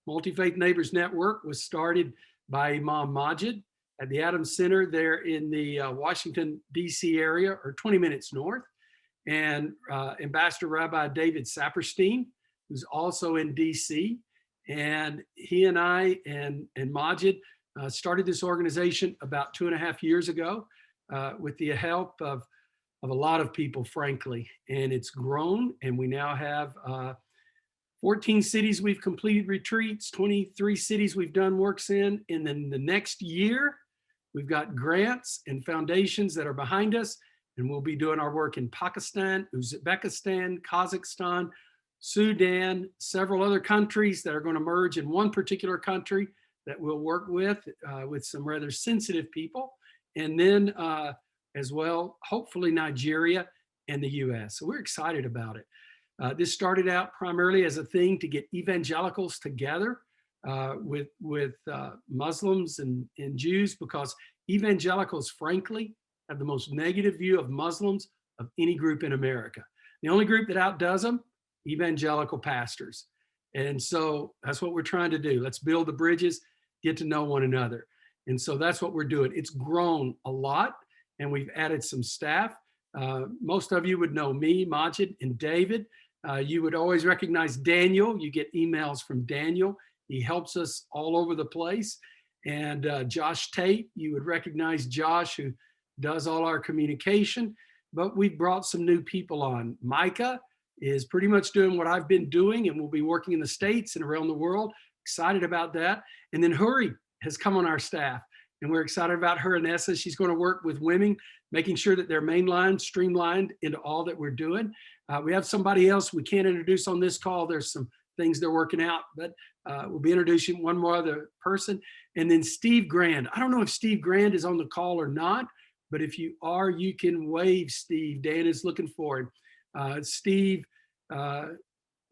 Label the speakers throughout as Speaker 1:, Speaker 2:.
Speaker 1: Multi-Faith Neighbors Network was started by Imam Magid at the Adams Center there in the Washington, D.C. area, or 20 minutes north. And Ambassador Rabbi David Saperstein, who's also in D.C. And he and I and Magid started this organization about 2.5 years ago with the help of a lot of people, frankly. And it's grown, and we now have 14 cities we've completed retreats, 23 cities we've done works in. And then the next year, we've got grants and foundations that are behind us, and we'll be doing our work in Pakistan, Uzbekistan, Kazakhstan, Sudan, several other countries that are going to merge in one particular country that we'll work with some rather sensitive people. And then as well, hopefully Nigeria and the US. So we're excited about it. This started out primarily as a thing to get evangelicals together with Muslims and Jews, because evangelicals, frankly, have the most negative view of Muslims of any group in America. The only group that outdoes them, evangelical pastors. And so that's what we're trying to do. Let's build the bridges, get to know one another. And so that's what we're doing. It's grown a lot, and we've added some staff. Most of you would know me, Magid, and David. You would always recognize Daniel. You get emails from Daniel. He helps us all over the place. And Josh Tate, you would recognize Josh, who does all our communication. But we've brought some new people on. Micah is pretty much doing what I've been doing, and we'll be working in the States and around the world. Excited about that. And then Huri has come on our staff, and we're excited about her and Essa. She's going to work with women, making sure that they're mainlined, streamlined into all that we're doing. We have somebody else we can't introduce on this call. There's some things they're working out, but we'll be introducing one more other person. And then Steve Grand. I don't know if Steve Grand is on the call or not, but if you are, you can wave Steve. Dan is looking for him. Steve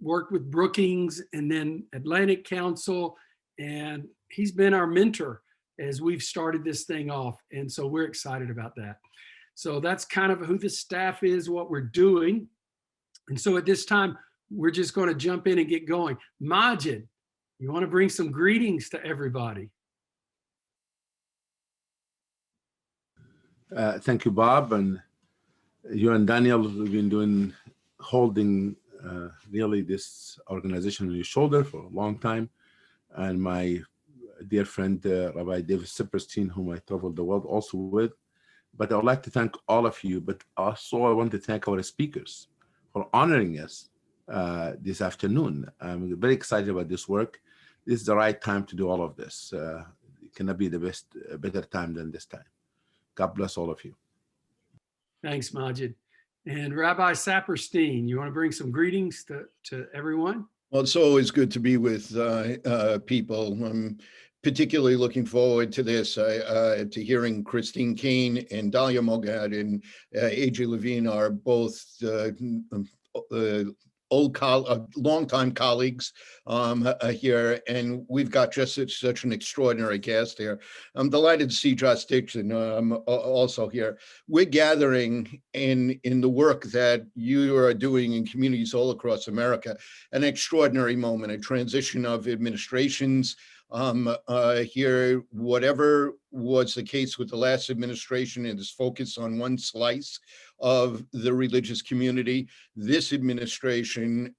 Speaker 1: worked with Brookings and then Atlantic Council, and he's been our mentor as we've started this thing off. And so we're excited about that. So that's kind of who the staff is, what we're doing. And so at this time, we're just going to jump in and get going. Magid, you want to bring some greetings to everybody?
Speaker 2: Thank you, Bob. And you and Daniel have been holding really this organization on your shoulder for a long time. And my dear friend, Rabbi David Saperstein, whom I traveled the world also with. But I would like to thank all of you, but also I want to thank our speakers for honoring us this afternoon. I'm very excited about this work. This is the right time to do all of this. It cannot be the better time than this time. God bless all of you.
Speaker 1: Thanks, Magid. And Rabbi Saperstein, you want to bring some greetings to everyone?
Speaker 3: Well, it's always good to be with people. I'm particularly looking forward to this, to hearing Christine Caine and Dalia Mogahed and A.J. Levine are both longtime colleagues here, and we've got just such an extraordinary cast here. I'm delighted to see Josh Dixon also here. We're gathering in the work that you are doing in communities all across America, an extraordinary moment, a transition of administrations. Here, whatever was the case with the last administration, it is focused on one slice of the religious community. This administration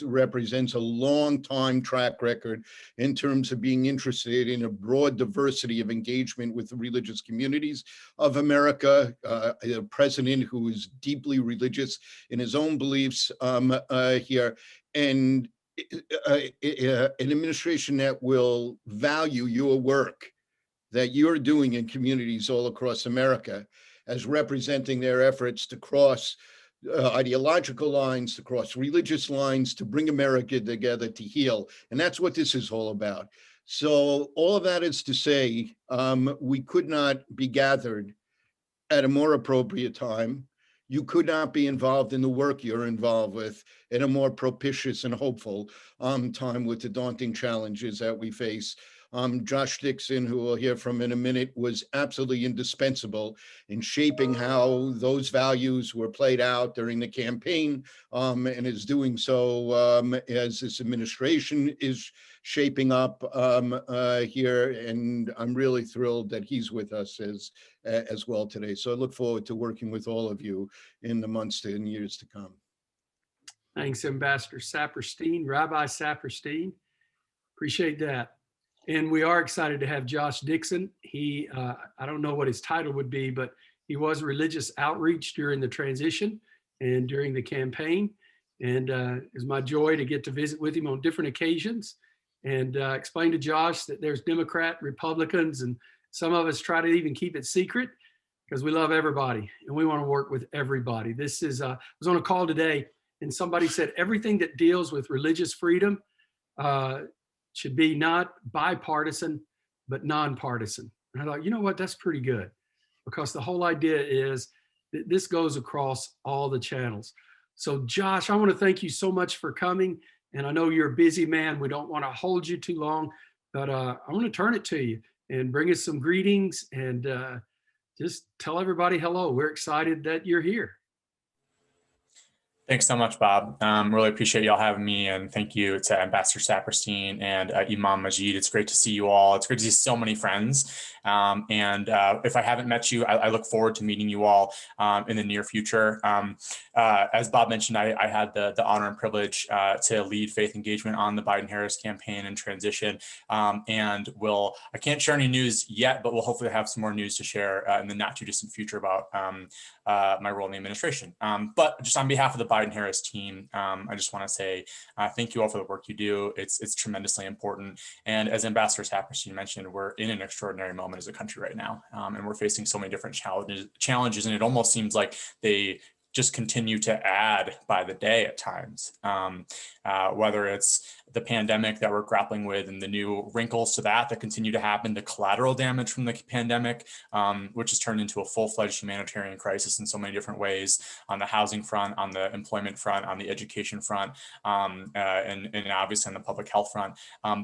Speaker 3: represents a long time track record in terms of being interested in a broad diversity of engagement with the religious communities of America. A president who is deeply religious in his own beliefs here, and an administration that will value your work that you're doing in communities all across America as representing their efforts to cross ideological lines, to cross religious lines, to bring America together, to heal. And that's what this is all about. So all of that is to say, we could not be gathered at a more appropriate time. You could not be involved in the work you're involved with in a more propitious and hopeful time with the daunting challenges that we face. Josh Dixon, who we'll hear from in a minute, was absolutely indispensable in shaping how those values were played out during the campaign, and is doing so as this administration is shaping up here. And I'm really thrilled that he's with us as well today. So I look forward to working with all of you in the months and years to come.
Speaker 1: Thanks, Ambassador Saperstein, Rabbi Saperstein. Appreciate that. And we are excited to have Josh Dixon. He, I don't know what his title would be, but he was religious outreach during the transition and during the campaign. And it's my joy to get to visit with him on different occasions and explain to Josh that there's Democrat, Republicans, and some of us try to even keep it secret because we love everybody and we want to work with everybody. This is, I was on a call today and somebody said everything that deals with religious freedom should be not bipartisan, but nonpartisan. And I thought, you know what, that's pretty good because the whole idea is that this goes across all the channels. So Josh, I want to thank you so much for coming. And I know you're a busy man. We don't want to hold you too long, but I want to turn it to you and bring us some greetings and just tell everybody hello. We're excited that you're here.
Speaker 4: Thanks so much, Bob. Really appreciate y'all having me, and thank you to Ambassador Saperstein and Imam Magid. It's great to see you all. It's great to see so many friends. If I haven't met you, I look forward to meeting you all in the near future. As Bob mentioned, I had the honor and privilege to lead faith engagement on the Biden-Harris campaign and transition. I can't share any news yet, but we'll hopefully have some more news to share in the not too distant future about my role in the administration. But just on behalf of the Biden-Harris team, I just want to say thank you all for the work you do. It's tremendously important. And as Ambassador Saperstein mentioned, we're in an extraordinary moment as a country right now, and we're facing so many different challenges, and it almost seems like they just continue to add by the day at times, whether it's the pandemic that we're grappling with and the new wrinkles to that continue to happen, the collateral damage from the pandemic, which has turned into a full-fledged humanitarian crisis in so many different ways, on the housing front, on the employment front, on the education front, and obviously on the public health front,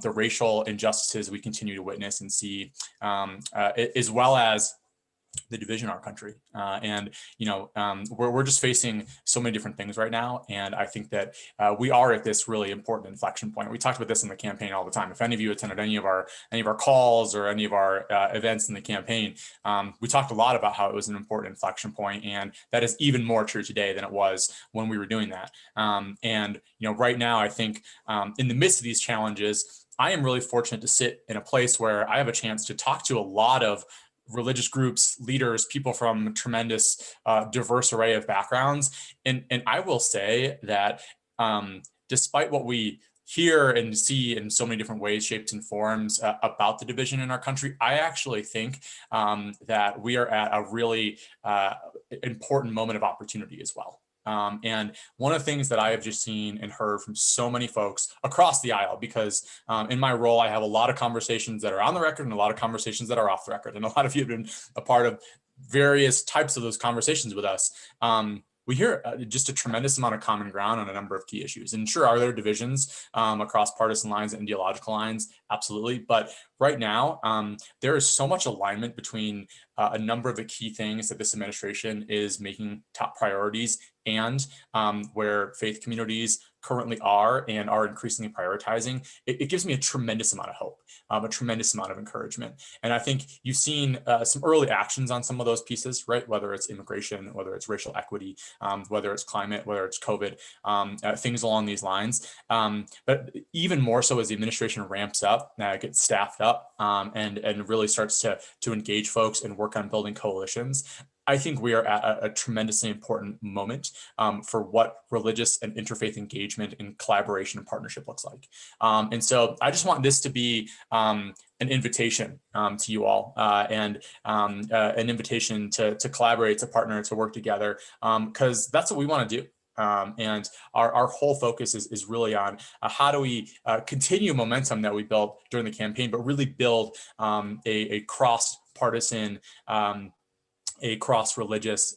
Speaker 4: the racial injustices we continue to witness and see, as well as the division in our country. We're just facing so many different things right now. And I think that we are at this really important inflection point. We talked about this in the campaign all the time. If any of you attended any of our calls or any of our events in the campaign, we talked a lot about how it was an important inflection point. And that is even more true today than it was when we were doing that. Right now, I think in the midst of these challenges, I am really fortunate to sit in a place where I have a chance to talk to a lot of religious groups, leaders, people from a tremendous, diverse array of backgrounds. And I will say that despite what we hear and see in so many different ways, shapes and forms about the division in our country, I actually think that we are at a really important moment of opportunity as well. And one of the things that I have just seen and heard from so many folks across the aisle, because in my role, I have a lot of conversations that are on the record and a lot of conversations that are off the record. And a lot of you have been a part of various types of those conversations with us. We hear just a tremendous amount of common ground on a number of key issues. And sure, are there divisions across partisan lines and ideological lines? Absolutely. But right now, there is so much alignment between a number of the key things that this administration is making top priorities and where faith communities currently are and are increasingly prioritizing. It gives me a tremendous amount of hope, a tremendous amount of encouragement. And I think you've seen some early actions on some of those pieces, right? Whether it's immigration, whether it's racial equity, whether it's climate, whether it's COVID, things along these lines. But even more so as the administration ramps up, gets staffed up, and really starts to engage folks and work on building coalitions. I think we are at a tremendously important moment for what religious and interfaith engagement and collaboration and partnership looks like. And so I just want this to be an invitation to you all and an invitation to collaborate, to partner, to work together, because that's what we want to do. And our whole focus is really on how do we continue momentum that we built during the campaign, but really build a cross-partisan, a cross-religious,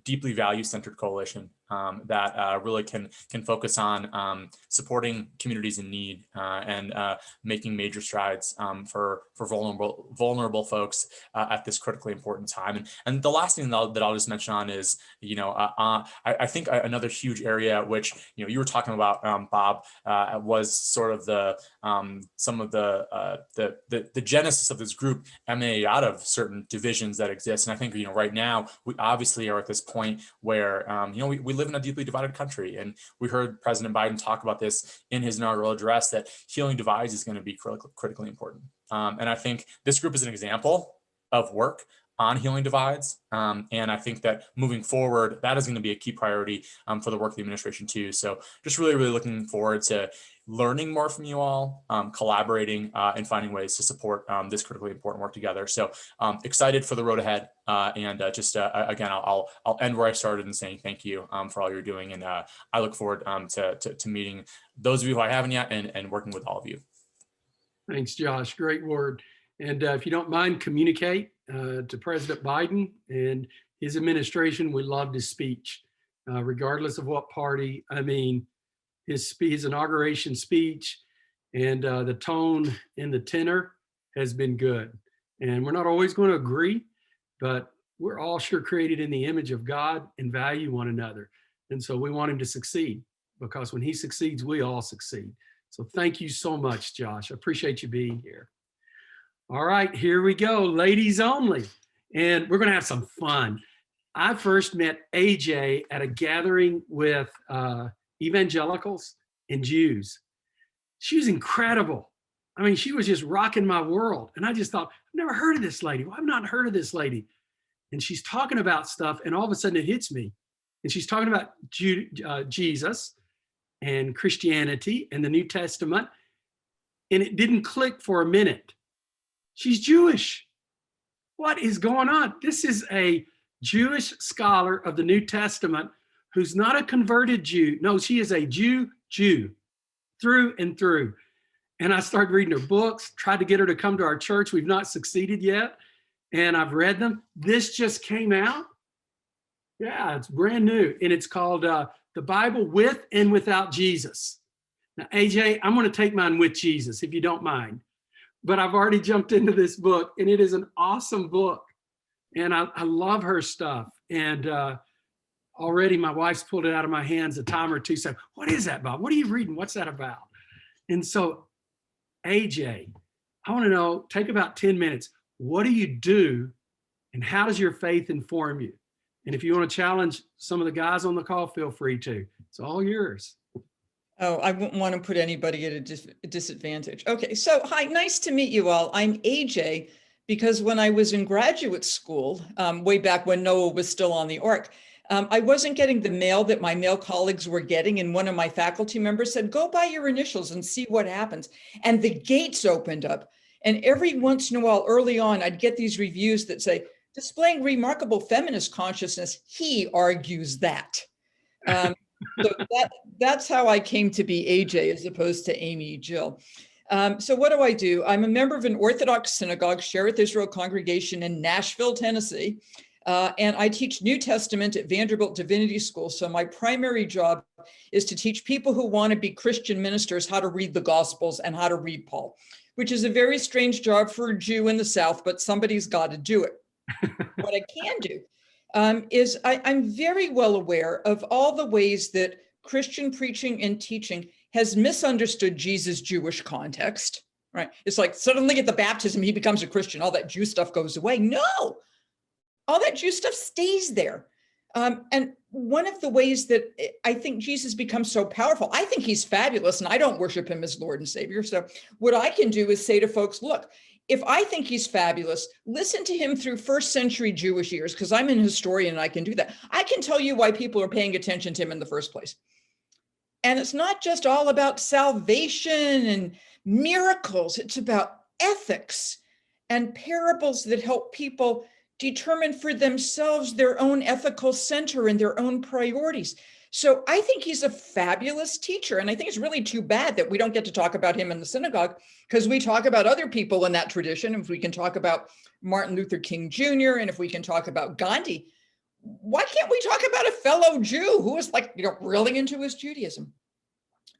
Speaker 4: deeply value-centered coalition that really can focus on supporting communities in need and making major strides for vulnerable folks at this critically important time. And the last thing that I'll just mention on is, I think another huge area which you were talking about, Bob, was sort of some of the genesis of this group emanated out of certain divisions that exist. And I think right now we obviously are at this point where we live in a deeply divided country, and we heard President Biden talk about this in his inaugural address, that healing divides is going to be critically important. And I think this group is an example of work on healing divides. And I think that moving forward, that is going to be a key priority for the work of the administration too. So just really, really looking forward to learning more from you all, collaborating and finding ways to support this critically important work together. So excited for the road ahead. And again, I'll end where I started in saying thank you for all you're doing. And I look forward to meeting those of you who I haven't yet and working with all of you.
Speaker 1: Thanks, Josh. Great word. And if you don't mind, communicate to President Biden and his administration. We loved his speech, regardless of what party. I mean, his inauguration speech and the tone and the tenor has been good. And we're not always going to agree, but we're all sure created in the image of God and value one another. And so we want him to succeed, because when he succeeds, we all succeed. So thank you so much, Josh. I appreciate you being here. All right, here we go, ladies only. And we're gonna have some fun. I first met AJ at a gathering with evangelicals and Jews. She was incredible. I mean, she was just rocking my world. And I just thought, I've never heard of this lady. Well, I've not heard of this lady. And she's talking about stuff, and all of a sudden it hits me. And she's talking about Jesus and Christianity and the New Testament. And it didn't click for a minute. She's Jewish. What is going on? This is a Jewish scholar of the New Testament who's not a converted Jew. No, she is a Jew through and through. And I started reading her books, tried to get her to come to our church. We've not succeeded yet. And I've read them. This just came out. Yeah, it's brand new. And it's called The Bible With and Without Jesus. Now, AJ, I'm going to take mine with Jesus, if you don't mind. But I've already jumped into this book, and it is an awesome book. And I love her stuff. And already my wife's pulled it out of my hands a time or two, said, what is that, Bob? What are you reading? What's that about? And so, AJ, I want to know, take about 10 minutes. What do you do, and how does your faith inform you? And if you want to challenge some of the guys on the call, feel free to. It's all yours.
Speaker 5: Oh, I wouldn't want to put anybody at a disadvantage. Okay, so hi, nice to meet you all. I'm AJ, because when I was in graduate school, way back when Noah was still on the ark, I wasn't getting the mail that my male colleagues were getting, and one of my faculty members said, go by your initials and see what happens. And the gates opened up, and every once in a while, early on, I'd get these reviews that say, displaying remarkable feminist consciousness, he argues that. So that's how I came to be AJ as opposed to Amy Jill. So what do? I'm a member of an Orthodox synagogue, Shereth Israel congregation in Nashville, Tennessee. And I teach New Testament at Vanderbilt Divinity School. So my primary job is to teach people who want to be Christian ministers how to read the Gospels and how to read Paul, which is a very strange job for a Jew in the South, but somebody's got to do it. What I can do is I'm very well aware of all the ways that Christian preaching and teaching has misunderstood Jesus' Jewish context, right? It's like suddenly at the baptism, he becomes a Christian. All that Jew stuff goes away. No, all that Jew stuff stays there. And one of the ways that I think Jesus becomes so powerful, I think he's fabulous, and I don't worship him as Lord and Savior. So what I can do is say to folks, look, if I think he's fabulous, listen to him through first century Jewish ears, because I'm an historian and I can do that. I can tell you why people are paying attention to him in the first place. And it's not just all about salvation and miracles. It's about ethics and parables that help people determine for themselves their own ethical center and their own priorities. So I think he's a fabulous teacher. And I think it's really too bad that we don't get to talk about him in the synagogue, because we talk about other people in that tradition. If we can talk about Martin Luther King Jr., and if we can talk about Gandhi, why can't we talk about a fellow Jew who is like, really into his Judaism?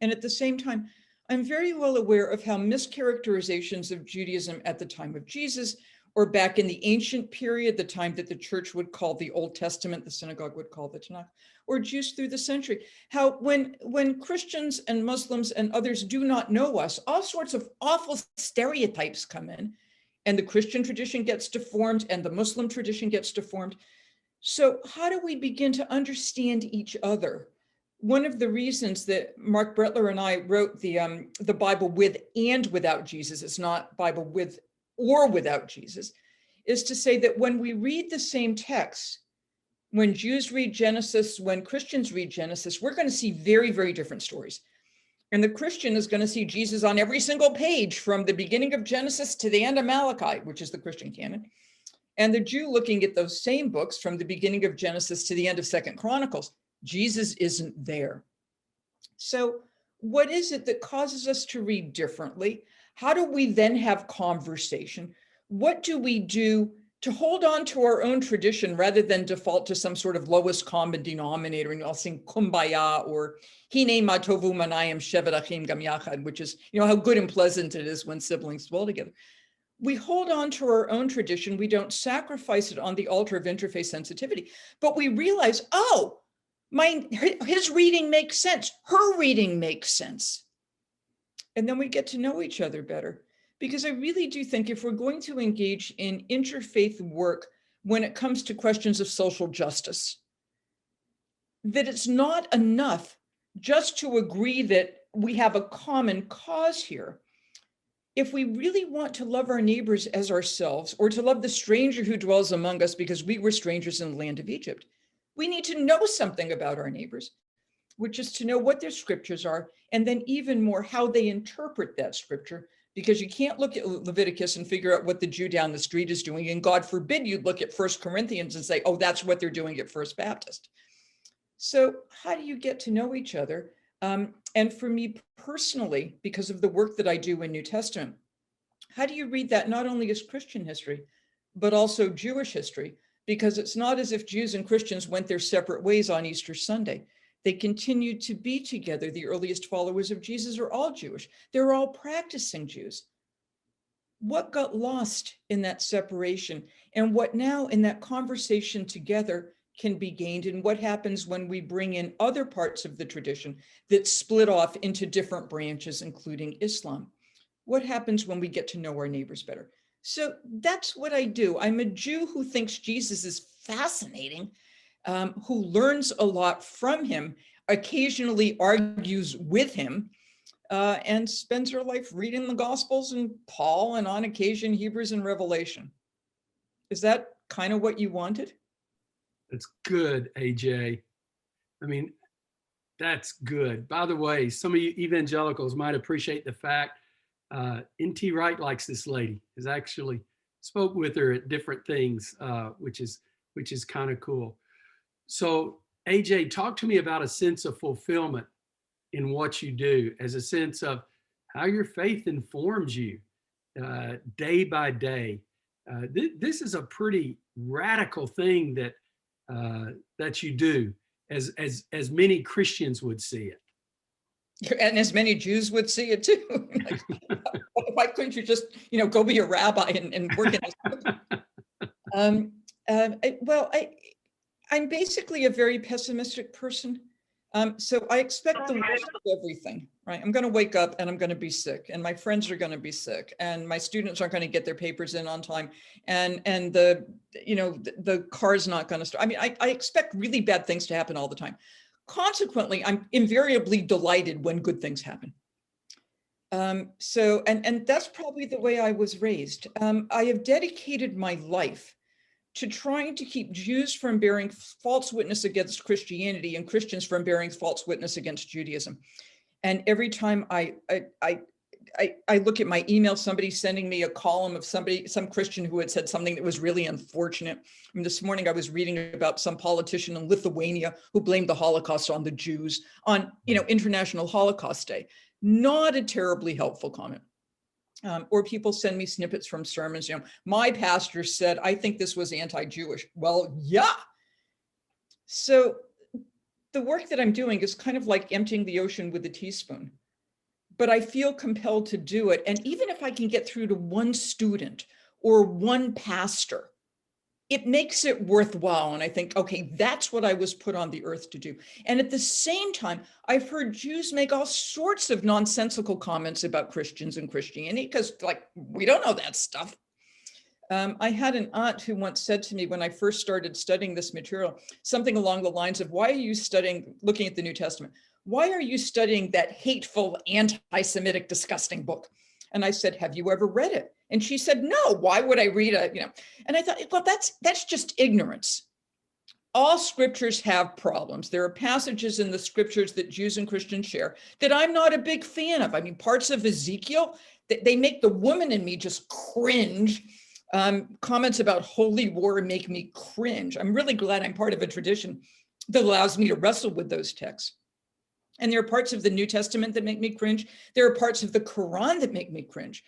Speaker 5: And at the same time, I'm very well aware of how mischaracterizations of Judaism at the time of Jesus, or back in the ancient period, the time that the church would call the Old Testament, the synagogue would call the Tanakh, or Jews through the century, how when Christians and Muslims and others do not know us, all sorts of awful stereotypes come in, and the Christian tradition gets deformed and the Muslim tradition gets deformed. So how do we begin to understand each other? One of the reasons that Mark Brettler and I wrote the Bible with and without Jesus, it's not Bible with or without Jesus, is to say that when we read the same text, when Jews read Genesis, when Christians read Genesis, we're going to see very, very different stories. And the Christian is going to see Jesus on every single page from the beginning of Genesis to the end of Malachi, which is the Christian canon. And the Jew looking at those same books from the beginning of Genesis to the end of 2nd Chronicles, Jesus isn't there. So what is it that causes us to read differently? How do we then have conversation? What do we do to hold on to our own tradition rather than default to some sort of lowest common denominator? And I'll sing Kumbaya or Hine Ma Tovu Manayim Shevet Achim Gam Yachad, which is, how good and pleasant it is when siblings dwell together. We hold on to our own tradition. We don't sacrifice it on the altar of interfaith sensitivity, but we realize, his reading makes sense. Her reading makes sense. And then we get to know each other better. Because I really do think if we're going to engage in interfaith work when it comes to questions of social justice, that it's not enough just to agree that we have a common cause here. If we really want to love our neighbors as ourselves, or to love the stranger who dwells among us because we were strangers in the land of Egypt, we need to know something about our neighbors, which is to know what their scriptures are, and then even more how they interpret that scripture, because you can't look at Leviticus and figure out what the Jew down the street is doing. And God forbid you'd look at 1 Corinthians and say, oh, that's what they're doing at First Baptist. So how do you get to know each other? And for me personally, because of the work that I do in New Testament, how do you read that not only as Christian history, but also Jewish history? Because it's not as if Jews and Christians went their separate ways on Easter Sunday. They continued to be together. The earliest followers of Jesus are all Jewish. They're all practicing Jews. What got lost in that separation, and what now in that conversation together can be gained, and what happens when we bring in other parts of the tradition that split off into different branches, including Islam? What happens when we get to know our neighbors better? So that's what I do. I'm a Jew who thinks Jesus is fascinating, who learns a lot from him, occasionally argues with him, and spends her life reading the Gospels and Paul, and on occasion Hebrews and Revelation. Is that kind of what you wanted?
Speaker 1: That's good, AJ. I mean, that's good. By the way, some of you evangelicals might appreciate the fact N.T. Wright likes this lady. Has actually spoke with her at different things, which is kind of cool. So AJ, talk to me about a sense of fulfillment in what you do, as a sense of how your faith informs you day by day. This is a pretty radical thing that you do, as many Christians would see it.
Speaker 5: And as many Jews would see it too. Why couldn't you just, go be a rabbi and work in this? I'm basically a very pessimistic person. So I expect the worst of everything, right? I'm going to wake up and I'm going to be sick, and my friends are going to be sick, and my students aren't going to get their papers in on time, and the car's not going to start. I mean, I expect really bad things to happen all the time. Consequently, I'm invariably delighted when good things happen. So that's probably the way I was raised. I have dedicated my life to trying to keep Jews from bearing false witness against Christianity and Christians from bearing false witness against Judaism. And every time I look at my email, somebody sending me a column of some Christian who had said something that was really unfortunate. I mean, this morning I was reading about some politician in Lithuania who blamed the Holocaust on the Jews on, International Holocaust Day. Not a terribly helpful comment. Or people send me snippets from sermons. My pastor said, I think this was anti-Jewish. Well, yeah, So the work that I'm doing is kind of like emptying the ocean with a teaspoon, but I feel compelled to do it. And even if I can get through to one student or one pastor, it makes it worthwhile. And I think, okay, that's what I was put on the earth to do. And at the same time, I've heard Jews make all sorts of nonsensical comments about Christians and Christianity, because like, we don't know that stuff. I had an aunt who once said to me when I first started studying this material, something along the lines of, why are you looking at the New Testament? Why are you studying that hateful, anti-Semitic, disgusting book? And I said, have you ever read it? And she said, no, why would I read it? And I thought, well, that's just ignorance. All scriptures have problems. There are passages in the scriptures that Jews and Christians share that I'm not a big fan of. I mean, parts of Ezekiel, they make the woman in me just cringe. Comments about holy war make me cringe. I'm really glad I'm part of a tradition that allows me to wrestle with those texts. And there are parts of the New Testament that make me cringe. There are parts of the Quran that make me cringe.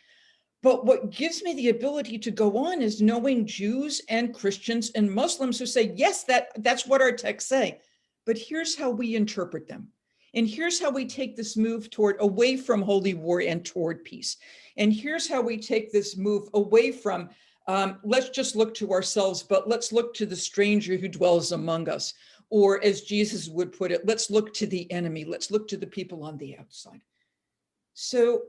Speaker 5: But what gives me the ability to go on is knowing Jews and Christians and Muslims who say, yes, that's what our texts say, but here's how we interpret them. And here's how we take this move away from holy war and toward peace. And here's how we take this move away from, let's just look to ourselves, but let's look to the stranger who dwells among us. Or as Jesus would put it, let's look to the enemy. Let's look to the people on the outside. So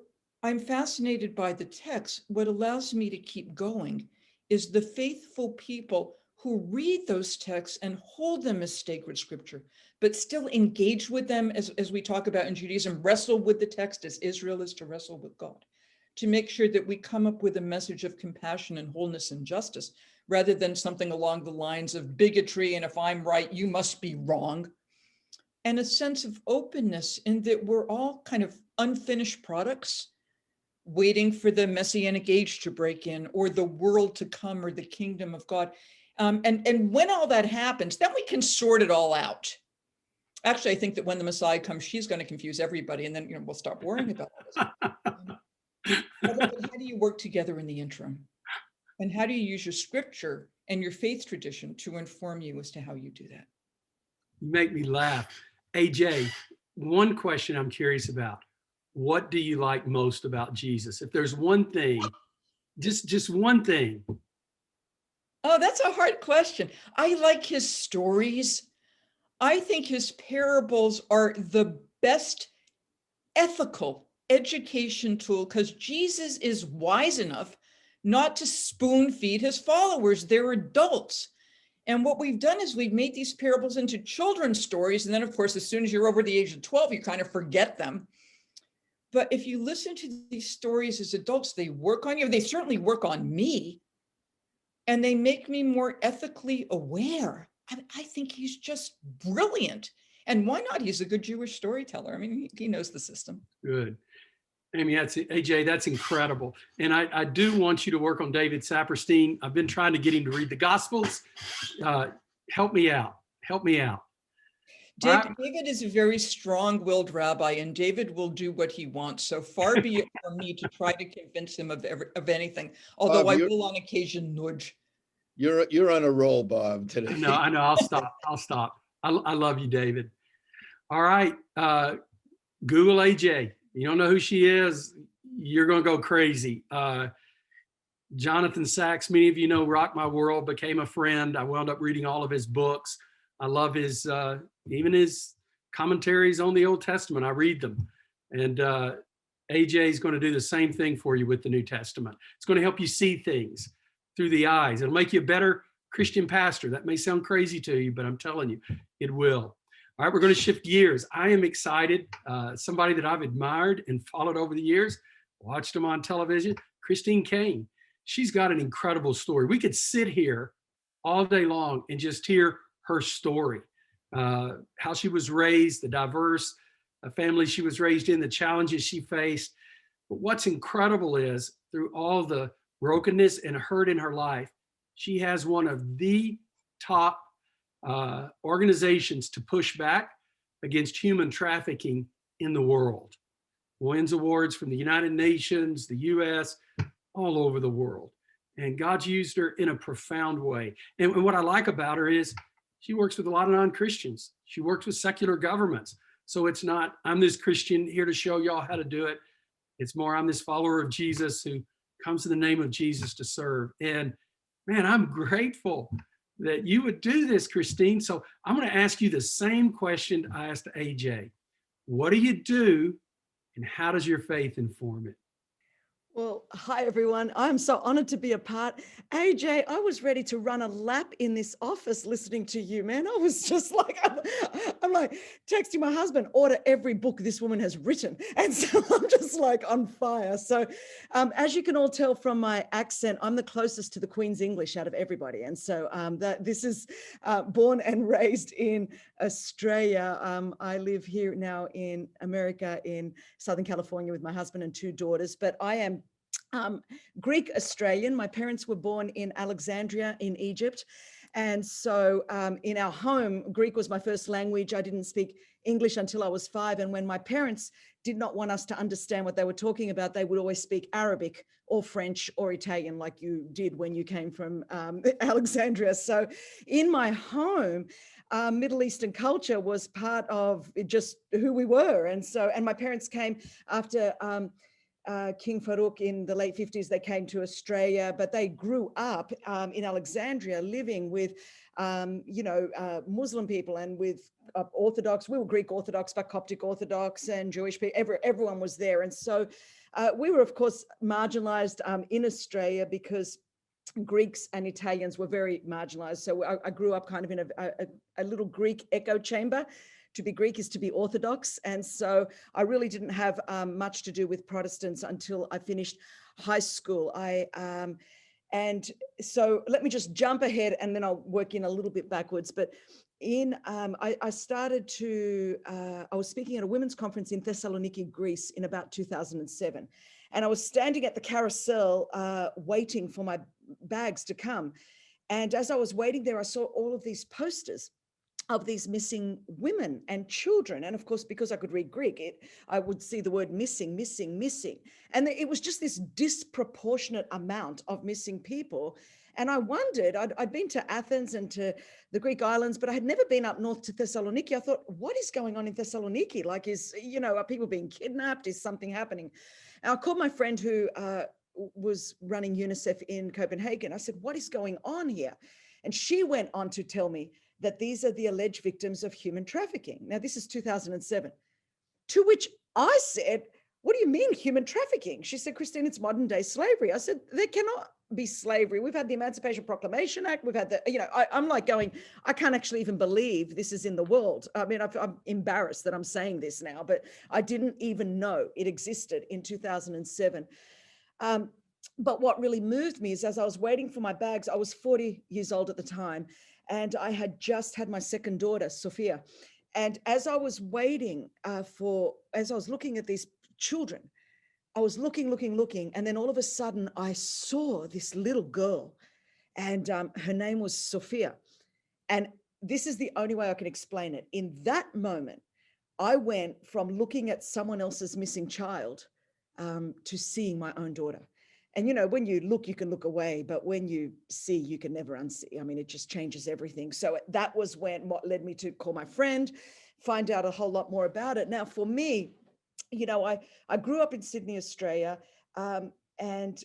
Speaker 5: I'm fascinated by the text. What allows me to keep going is the faithful people who read those texts and hold them as sacred scripture, but still engage with them as we talk about in Judaism, wrestle with the text as Israel is to wrestle with God, to make sure that we come up with a message of compassion and wholeness and justice, rather than something along the lines of bigotry, and if I'm right, you must be wrong. And a sense of openness in that we're all kind of unfinished products, waiting for the Messianic age to break in, or the world to come, or the kingdom of God. And when all that happens, then we can sort it all out. Actually, I think that when the Messiah comes, she's going to confuse everybody, and then we'll stop worrying about this. But how do you work together in the interim? And how do you use your scripture and your faith tradition to inform you as to how you do that?
Speaker 1: You make me laugh. AJ, one question I'm curious about. What do you like most about Jesus? If there's one thing, just one thing.
Speaker 5: Oh, that's a hard question. I like his stories. I think his parables are the best ethical education tool, because Jesus is wise enough not to spoon feed his followers. They're adults. And what we've done is we've made these parables into children's stories. And then, of course, as soon as you're over the age of 12, you kind of forget them. But if you listen to these stories as adults, they work on you. They certainly work on me. And they make me more ethically aware. I think he's just brilliant. And why not? He's a good Jewish storyteller. I mean, he knows the system.
Speaker 1: Good. I mean, AJ, that's incredible. And I do want you to work on David Saperstein. I've been trying to get him to read the Gospels. Help me out. Help me out.
Speaker 5: David is a very strong-willed rabbi, and David will do what he wants. So far be it from me to try to convince him of anything, although I will on occasion nudge.
Speaker 3: You're on a roll, Bob, today.
Speaker 1: No, I know. I'll stop. I love you, David. All right. Google AJ. You don't know who she is, you're going to go crazy. Jonathan Sacks, many of you know, rocked my world, became a friend. I wound up reading all of his books. I love his, even his commentaries on the Old Testament. I read them. And AJ is going to do the same thing for you with the New Testament. It's going to help you see things through the eyes. It'll make you a better Christian pastor. That may sound crazy to you, but I'm telling you, it will. All right, we're going to shift gears. I am excited. Somebody that I've admired and followed over the years, watched him on television, Christine Caine. She's got an incredible story. We could sit here all day long and just hear her story, how she was raised, the diverse family she was raised in, the challenges she faced. But what's incredible is through all the brokenness and hurt in her life, she has one of the top organizations to push back against human trafficking in the world. Wins awards from the United Nations, the US, all over the world. And God's used her in a profound way. And what I like about her is She works with a lot of non-Christians. She works with secular governments. So it's not, I'm this Christian here to show y'all how to do it. It's more, I'm this follower of Jesus who comes in the name of Jesus to serve. And man, I'm grateful that you would do this, Christine. So I'm going to ask you the same question I asked AJ. What do you do and how does your faith inform it?
Speaker 6: Well, hi, everyone. I'm so honored to be a part. AJ, I was ready to run a lap in this office listening to you, man. I was just like, I'm like texting my husband, order every book this woman has written. And so I'm just like on fire. So as you can all tell from my accent, I'm the closest to the Queen's English out of everybody. And so this is born and raised in Australia. I live here now in America, in Southern California with my husband and 2 daughters, but I am Greek Australian. My parents were born in Alexandria in Egypt. And so in our home, Greek was my first language. I didn't speak English until I was 5. And when my parents did not want us to understand what they were talking about, they would always speak Arabic or French or Italian like you did when you came from Alexandria. So in my home, Middle Eastern culture was part of just who we were. And my parents came after King Farouk in the late 50s. They came to Australia, but they grew up in Alexandria living with, Muslim people and with Orthodox. We were Greek Orthodox, but Coptic Orthodox and Jewish people. Everyone was there. And so we were, of course, marginalized in Australia because Greeks and Italians were very marginalized. So I grew up kind of in a little Greek echo chamber. To be Greek is to be Orthodox. And so I really didn't have much to do with Protestants until I finished high school. And so let me just jump ahead and then I'll work in a little bit backwards. But I was speaking at a women's conference in Thessaloniki, Greece in about 2007. And I was standing at the carousel waiting for my bags to come. And as I was waiting there, I saw all of these posters of these missing women and children. And of course, because I could read Greek, I would see the word missing, missing, missing. And it was just this disproportionate amount of missing people. And I wondered, I'd been to Athens and to the Greek islands, but I had never been up north to Thessaloniki. I thought, what is going on in Thessaloniki? Like, are people being kidnapped? Is something happening? And I called my friend who was running UNICEF in Copenhagen. I said, what is going on here? And she went on to tell me that these are the alleged victims of human trafficking. Now, this is 2007. To which I said, what do you mean human trafficking? She said, Christine, it's modern day slavery. I said, there cannot be slavery. We've had the Emancipation Proclamation Act. We've had I'm like going, I can't actually even believe this is in the world. I mean, I'm embarrassed that I'm saying this now, but I didn't even know it existed in 2007. But what really moved me is as I was waiting for my bags, I was 40 years old at the time. And I had just had my second daughter, Sophia. And as I was waiting as I was looking at these children, I was looking. And then all of a sudden I saw this little girl and her name was Sophia. And this is the only way I can explain it. In that moment, I went from looking at someone else's missing child to seeing my own daughter. And, when you look, you can look away, but when you see, you can never unsee. I mean, it just changes everything. So that was what led me to call my friend, find out a whole lot more about it. Now, for me, I grew up in Sydney, Australia. And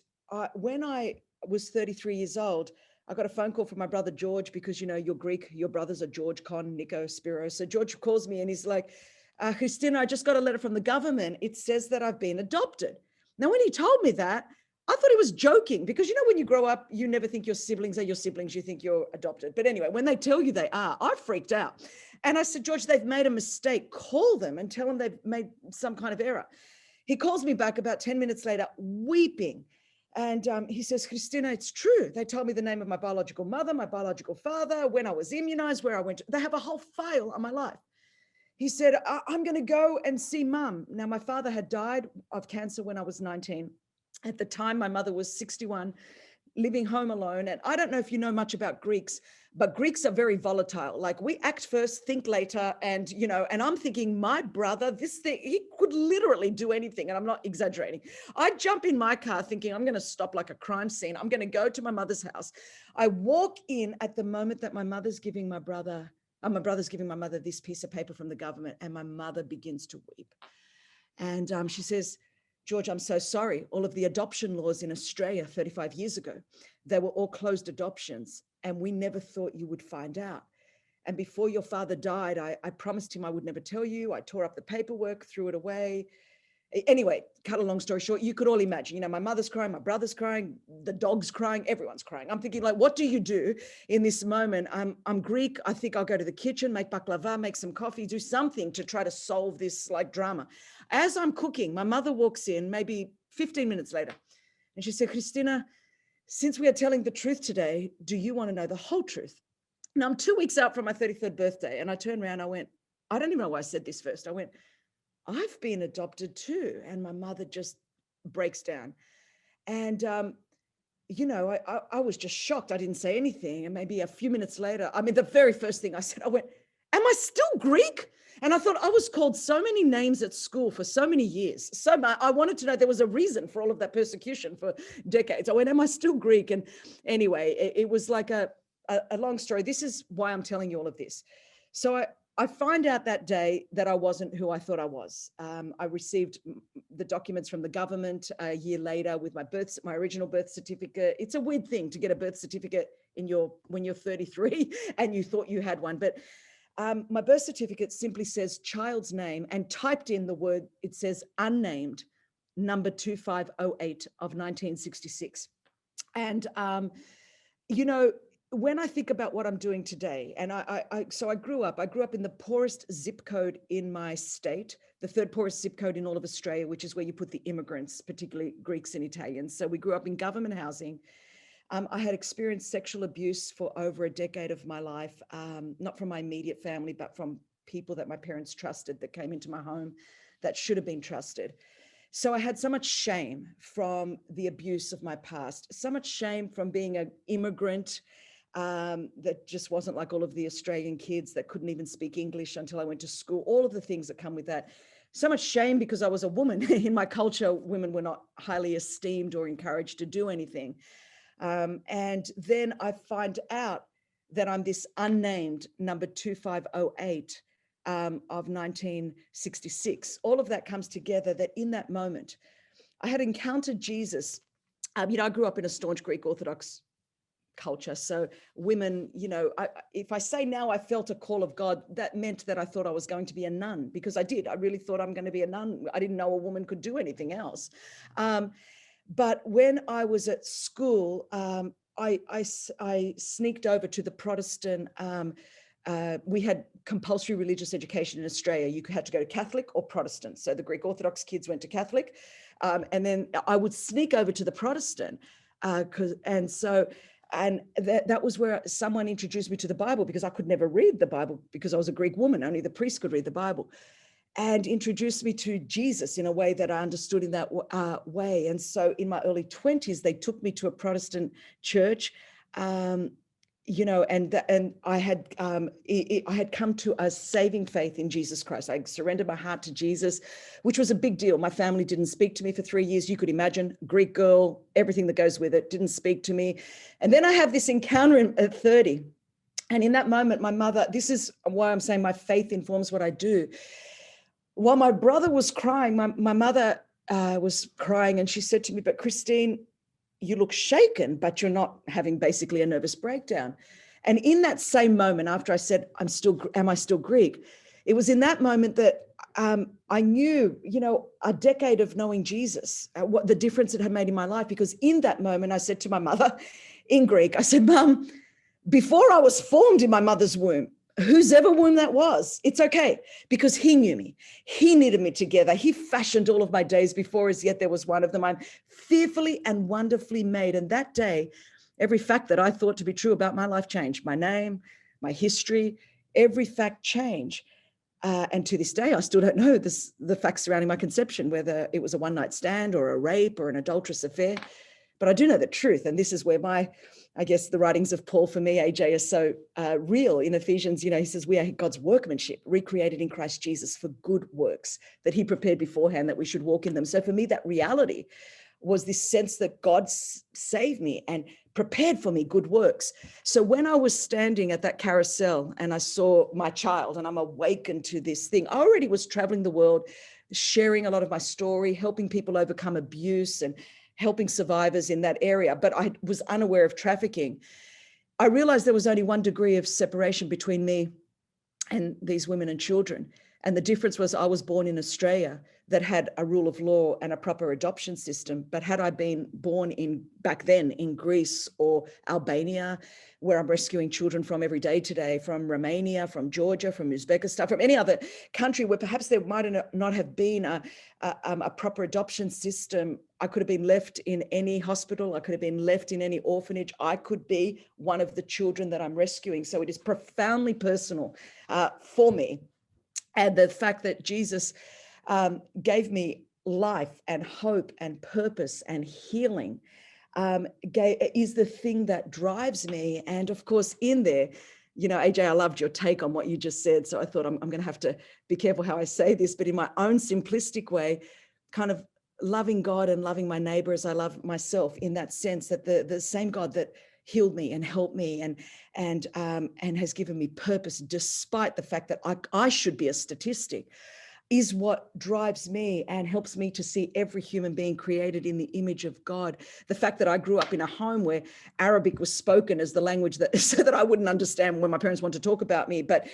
Speaker 6: when I was 33 years old, I got a phone call from my brother, George, because, you're Greek, your brothers are George, Con, Nico, Spiro. So George calls me and he's like, Christina, I just got a letter from the government. It says that I've been adopted. Now, when he told me that, I thought he was joking because, when you grow up, you never think your siblings are your siblings. You think you're adopted. But anyway, when they tell you they are, I freaked out. And I said, George, they've made a mistake. Call them and tell them they've made some kind of error. He calls me back about 10 minutes later, weeping. And he says, Christina, it's true. They told me the name of my biological mother, my biological father, when I was immunized, where I went. They have a whole file on my life. He said, I'm going to go and see Mum. Now, my father had died of cancer when I was 19. At the time, my mother was 61. living home alone. And I don't know if you know much about Greeks, but Greeks are very volatile. Like, we act first, think later. And, you know, and I'm thinking, my brother, this thing, he could literally do anything. And I'm not exaggerating. I jump in my car thinking, I'm going to stop like a crime scene. I'm going to go to my mother's house. I walk in at the moment that my brother's giving my mother this piece of paper from the government, and my mother begins to weep. And she says, George, I'm so sorry. All of the adoption laws in Australia 35 years ago, they were all closed adoptions, and we never thought you would find out. And before your father died, I promised him I would never tell you. I tore up the paperwork, threw it away. Anyway, cut a long story short, you could all imagine, you know, my mother's crying, my brother's crying, the dog's crying, everyone's crying. I'm thinking, like, what do you do in this moment? I'm Greek. I think I'll go to the kitchen, make baklava, make some coffee, do something to try to solve this like drama. As I'm cooking, my mother walks in maybe 15 minutes later, and she said, Christina, since we are telling the truth today, do you want to know the whole truth? Now, I'm 2 weeks out from my 33rd birthday, and I turned around, I went, I don't even know why I said this first. I went, I've been adopted too. And my mother just breaks down. And, you know, I was just shocked. I didn't say anything. And maybe a few minutes later, I mean, the very first thing I said, I went, am I still Greek? And I thought, I was called so many names at school for so many years. So I wanted to know there was a reason for all of that persecution for decades. I went, am I still Greek? And anyway, it was like a long story. This is why I'm telling you all of this. So I find out that day that I wasn't who I thought I was. I received the documents from the government a year later with my original birth certificate. It's a weird thing to get a birth certificate when you're 33 and you thought you had one. But my birth certificate simply says child's name, and typed in the word, it says unnamed, number 2508 of 1966. And, you know, when I think about what I'm doing today, and so I grew up in the poorest zip code in my state, the third poorest zip code in all of Australia, which is where you put the immigrants, particularly Greeks and Italians. So we grew up in government housing. I had experienced sexual abuse for over a decade of my life, not from my immediate family, but from people that my parents trusted that came into my home that should have been trusted. So I had so much shame from the abuse of my past, so much shame from being an immigrant that just wasn't like all of the Australian kids that couldn't even speak English until I went to school, all of the things that come with that. So much shame because I was a woman. In my culture, women were not highly esteemed or encouraged to do anything. And then I find out that I'm this unnamed number 2508 of 1966. All of that comes together, that in that moment, I had encountered Jesus. You know, I grew up in a staunch Greek Orthodox culture. So women, you know, if I say now I felt a call of God, that meant that I thought I was going to be a nun, because I did. I really thought I'm going to be a nun. I didn't know a woman could do anything else. But when I was at school, I sneaked over to the Protestant. We had compulsory religious education in Australia. You had to go to Catholic or Protestant. So the Greek Orthodox kids went to Catholic. And then I would sneak over to the Protestant. And that was where someone introduced me to the Bible, because I could never read the Bible because I was a Greek woman. Only the priest could read the Bible, and introduced me to Jesus in a way that I understood in that way. And so in my early 20s, they took me to a Protestant church, you know, and I had come to a saving faith in Jesus Christ. I surrendered my heart to Jesus, which was a big deal. My family didn't speak to me for 3 years. You could imagine, Greek girl, everything that goes with it, didn't speak to me. And then I have this encounter at 30. And in that moment, my mother, this is why I'm saying my faith informs what I do. While my brother was crying, my mother was crying, and she said to me, but Christine, you look shaken, but you're not having basically a nervous breakdown. And in that same moment, after I said, am I still Greek? It was in that moment that I knew, you know, a decade of knowing Jesus, what the difference it had made in my life. Because in that moment, I said to my mother in Greek, I said, Mum, before I was formed in my mother's womb, whosever womb that was, it's okay, because he knew me. He knitted me together. He fashioned all of my days before as yet there was one of them. I'm fearfully and wonderfully made. And that day, every fact that I thought to be true about my life changed. My name, my history, every fact changed. And to this day, I still don't know the facts surrounding my conception, whether it was a one-night stand or a rape or an adulterous affair. but I do know the truth. And this is where I guess the writings of Paul for me, AJ, are so real. In Ephesians, he says we are God's workmanship, recreated in Christ Jesus for good works that he prepared beforehand that we should walk in them. So for me, that reality was this sense that God saved me and prepared for me good works. So when I was standing at that carousel and I saw my child and I'm awakened to this thing, I already was traveling the world, sharing a lot of my story, helping people overcome abuse and helping survivors in that area, but I was unaware of trafficking. I realized there was only 1 degree of separation between me and these women and children. And the difference was I was born in Australia that had a rule of law and a proper adoption system. But had I been born back then in Greece or Albania, where I'm rescuing children from every day today, from Romania, from Georgia, from Uzbekistan, from any other country where perhaps there might not have been a proper adoption system, I could have been left in any hospital. I could have been left in any orphanage. I could be one of the children that I'm rescuing. So it is profoundly personal for me. And the fact that Jesus gave me life and hope and purpose and healing is the thing that drives me. And of course, in there, AJ, I loved your take on what you just said. So I thought I'm going to have to be careful how I say this, but in my own simplistic way, kind of loving God and loving my neighbor as I love myself, in that sense that the same God that healed me and helped me and has given me purpose, despite the fact that I should be a statistic, is what drives me and helps me to see every human being created in the image of God. The fact that I grew up in a home where Arabic was spoken as the language so that I wouldn't understand when my parents wanted to talk about me, but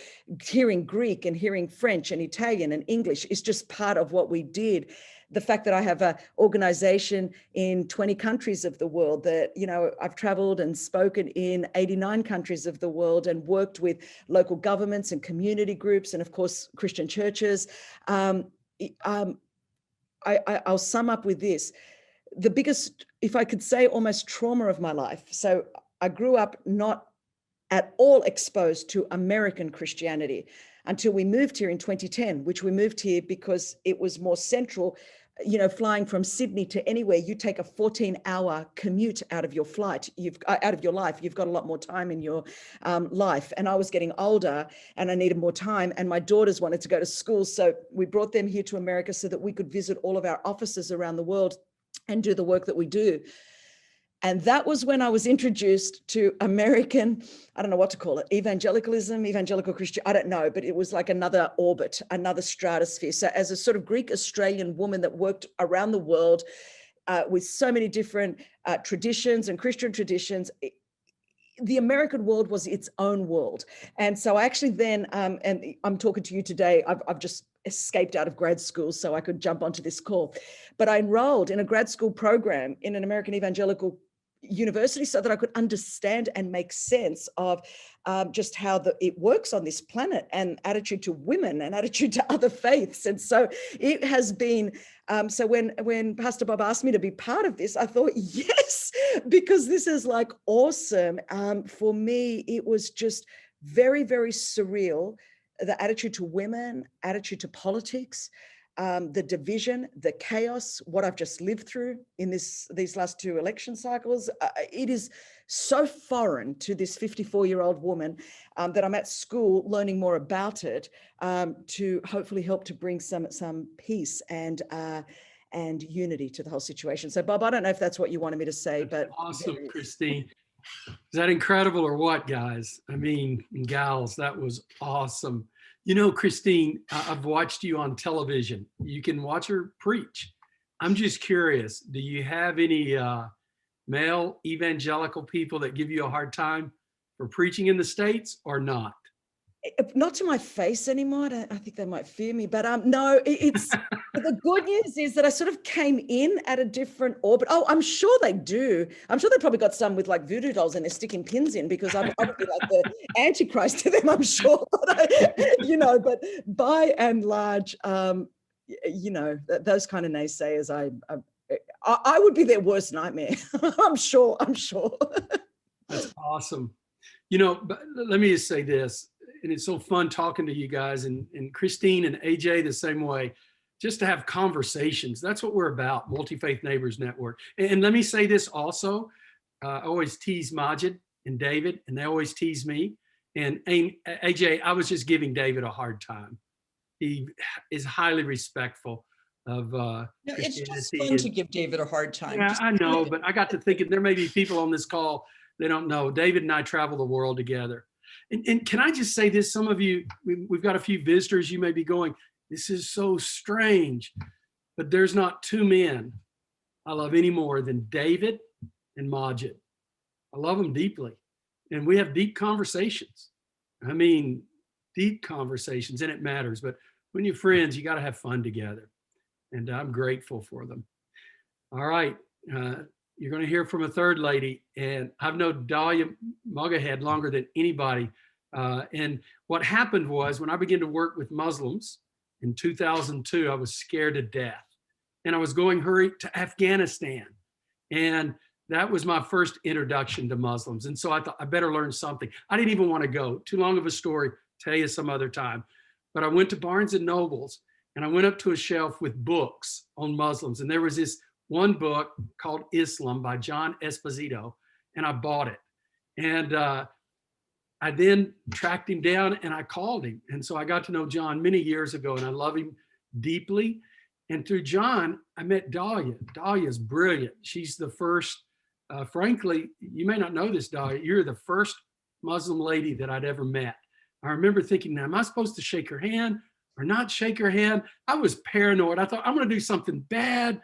Speaker 6: hearing Greek and hearing French and Italian and English is just part of what we did. The fact that I have an organization in 20 countries of the world, that, I've traveled and spoken in 89 countries of the world and worked with local governments and community groups and, of course, Christian churches. I'll sum up with this. The biggest, if I could say, almost trauma of my life. So I grew up not at all exposed to American Christianity until we moved here in 2010, which we moved here because it was more central. Flying from Sydney to anywhere, you take a 14-hour commute out of your flight. Out of your life. You've got a lot more time in your life. And I was getting older and I needed more time. And my daughters wanted to go to school. So we brought them here to America so that we could visit all of our offices around the world and do the work that we do. And that was when I was introduced to American, I don't know what to call it, evangelicalism, evangelical Christian, I don't know, but it was like another orbit, another stratosphere. So as a sort of Greek Australian woman that worked around the world with so many different traditions and Christian traditions, the American world was its own world. And so I actually then, and I'm talking to you today, I've just escaped out of grad school so I could jump onto this call. But I enrolled in a grad school program in an American evangelical university so that I could understand and make sense of just how it works on this planet, and attitude to women and attitude to other faiths. And so it has been, so when Pastor Bob asked me to be part of this, I thought, yes, because this is like awesome. For me, it was just very, very surreal. The attitude to women, attitude to politics, the division, the chaos, what I've just lived through in these last 2 election cycles. It is so foreign to this 54-year-old woman that I'm at school learning more about it to hopefully help to bring some peace and unity to the whole situation. So, Bob, I don't know if that's what you wanted me to say, but
Speaker 1: awesome, Christine. Is that incredible or what, guys? I mean, gals, that was awesome. Christine, I've watched you on television. You can watch her preach. I'm just curious, do you have any male evangelical people that give you a hard time for preaching in the States or not?
Speaker 6: Not to my face anymore. I think they might fear me, but no, it's the good news is that I sort of came in at a different orbit. Oh, I'm sure they do. I'm sure they probably got some with like voodoo dolls and they're sticking pins in, because I would be like the Antichrist to them, I'm sure. But by and large, those kind of naysayers, I would be their worst nightmare. I'm sure.
Speaker 1: That's awesome. But let me just say this. And it's so fun talking to you guys, and Christine and AJ the same way. just to have conversations. That's what we're about, Multi-Faith Neighbors Network. And let me say this also, I always tease Magid and David, and they always tease me. And AJ, I was just giving David a hard time. He is highly respectful of
Speaker 5: No, it's just
Speaker 1: Christianity.
Speaker 5: fun to give David a hard time.
Speaker 1: Yeah,
Speaker 5: Just
Speaker 1: I know,
Speaker 5: admit it.
Speaker 1: but I got to thinking there may be people on this call, they don't know. David and I travel the world together. And can I just say this? Some of you, we've got a few visitors, you may be going, this is so strange, but there's not two men I love any more than David and Magid. I love them deeply. And we have deep conversations. I mean, deep conversations, and it matters. But when you're friends, you got to have fun together. And I'm grateful for them. All right. You're going to hear from a third lady. And I've known Dalia Mogahed longer than anybody. And what happened was when I began to work with Muslims in 2002, I was scared to death. And I was going to Afghanistan. And that was my first introduction to Muslims. And so I thought I better learn something. I didn't even want to go. Too long of a story, tell you some other time. But I went to Barnes and Nobles and I went up to a shelf with books on Muslims. And there was this one book called Islam by John Esposito, and I bought it. And I then tracked him down and I called him. And so I got to know John many years ago, and I love him deeply. And through John, I met Dalia. Dalia's brilliant. She's the first, frankly, you may not know this, Dalia, you're the first Muslim lady that I'd ever met. I remember thinking, now, am I supposed to shake her hand or not shake her hand? I was paranoid. I thought, I'm going to do something bad.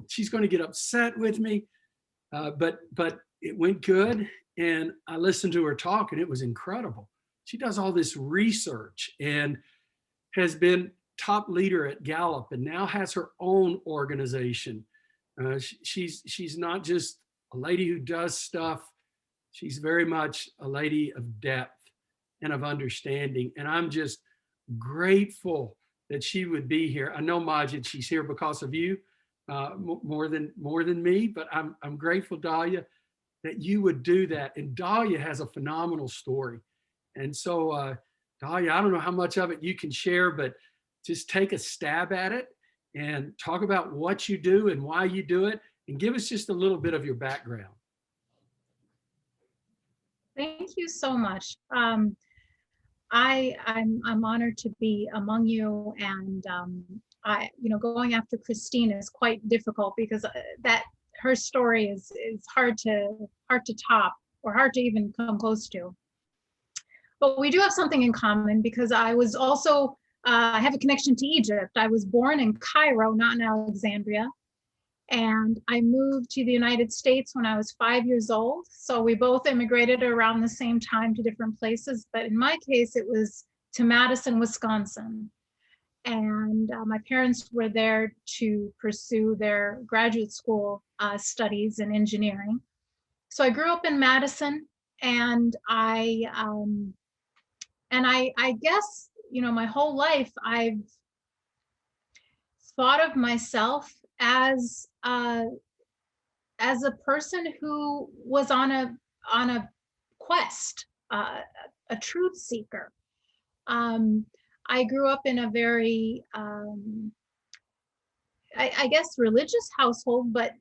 Speaker 1: She's going to get upset with me. But it went good. And I listened to her talk, and it was incredible. She does all this research and has been top leader at Gallup and now has her own organization. She's not just a lady who does stuff. She's very much a lady of depth and of understanding. And I'm just grateful that she would be here. I know, Magid, she's here because of you more than me, but I'm grateful, Dalia, that you would do that. And Dalia has a phenomenal story. And so, Dalia, I don't know how much of it you can share, but just take a stab at it and talk about what you do and why you do it, and give us just a little bit of your background.
Speaker 7: Thank you so much. I'm honored to be among you, and going after Christine is quite difficult because her story is hard to top, or hard to even come close to. But we do have something in common, because I was also I have a connection to Egypt. I was born in Cairo, not in Alexandria. And I moved to the United States when I was 5 years old. So we both immigrated around the same time to different places. But in my case, it was to Madison, Wisconsin. And my parents were there to pursue their graduate school studies in engineering. So I grew up in Madison, and I guess, my whole life I've thought of myself as a person who was on a quest, a truth seeker. I grew up in a very, I guess, religious household, but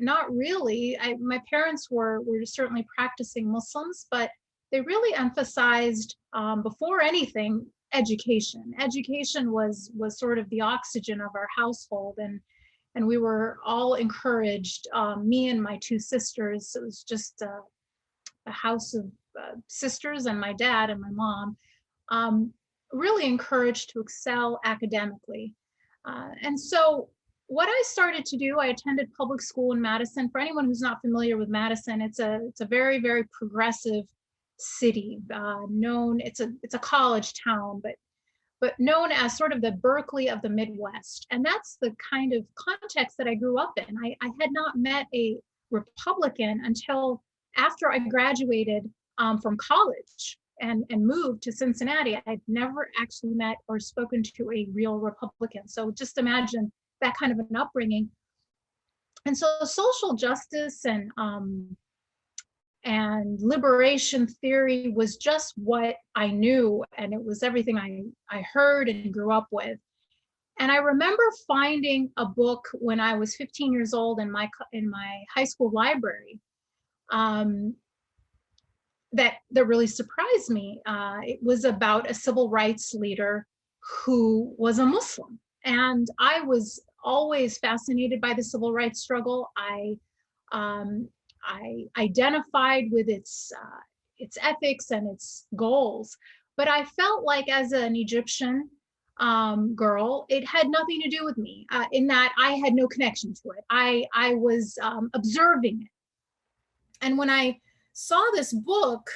Speaker 7: not really. My parents were certainly practicing Muslims, but they really emphasized, before anything, education. Education was sort of the oxygen of our household, and we were all encouraged, me and my two sisters. It was just a house of sisters, and my dad and my mom, really encouraged to excel academically. And so what I started to do, I attended public school in Madison. For anyone who's not familiar with Madison, it's a very, very progressive city, it's a college town, but known as sort of the Berkeley of the Midwest. And that's the kind of context that I grew up in. I had not met a Republican until after I graduated from college and moved to Cincinnati. I'd never actually met or spoken to a real Republican. So just imagine that kind of an upbringing. And so social justice and liberation theory was just what I knew, and it was everything I heard and grew up with. And I remember finding a book when I was 15 years old in my high school library that really surprised me. It was about a civil rights leader who was a Muslim. And I was always fascinated by the civil rights struggle. I identified with its ethics and its goals, but I felt like as an Egyptian girl, it had nothing to do with me in that I had no connection to it. I was observing it. And when I saw this book,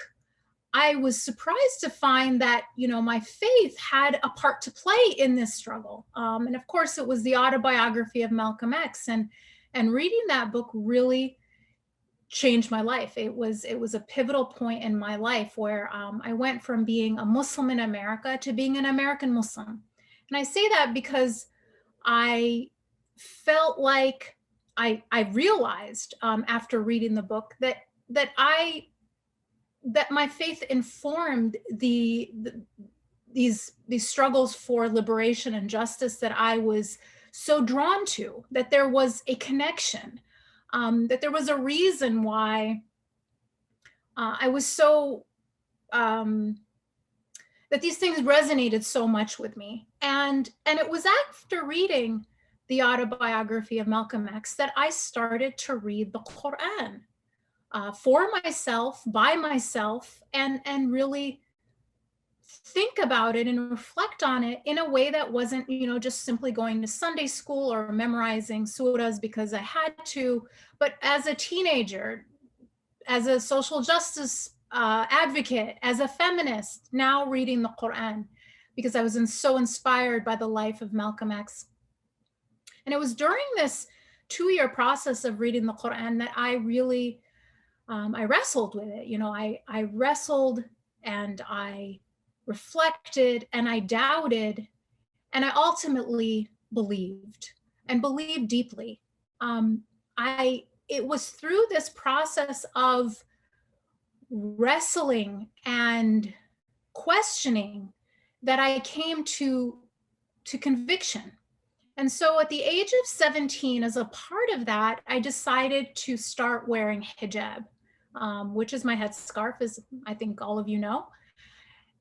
Speaker 7: I was surprised to find that, you know, my faith had a part to play in this struggle. And of course, it was the Autobiography of Malcolm X. And reading that book really changed my life. It was a pivotal point in my life where I went from being a Muslim in America to being an American Muslim. And I say that because I felt like I realized after reading the book that my faith informed these struggles for liberation and justice that I was so drawn to, that there was a connection, that there was a reason why I was so, that these things resonated so much with me. And it was after reading the Autobiography of Malcolm X that I started to read the Quran for myself, by myself, and really think about it and reflect on it in a way that wasn't, you know, just simply going to Sunday school or memorizing surahs because I had to, but as a teenager, as a social justice advocate, as a feminist, now reading the Quran, because I was so inspired by the life of Malcolm X. And it was during this 2-year process of reading the Quran that I really, I wrestled with it. You know, I wrestled and I reflected and I doubted, and I ultimately believed, and believed deeply. It was through this process of wrestling and questioning that I came to conviction. And so at the age of 17, as a part of that, I decided to start wearing hijab, which is my headscarf, as I think all of you know.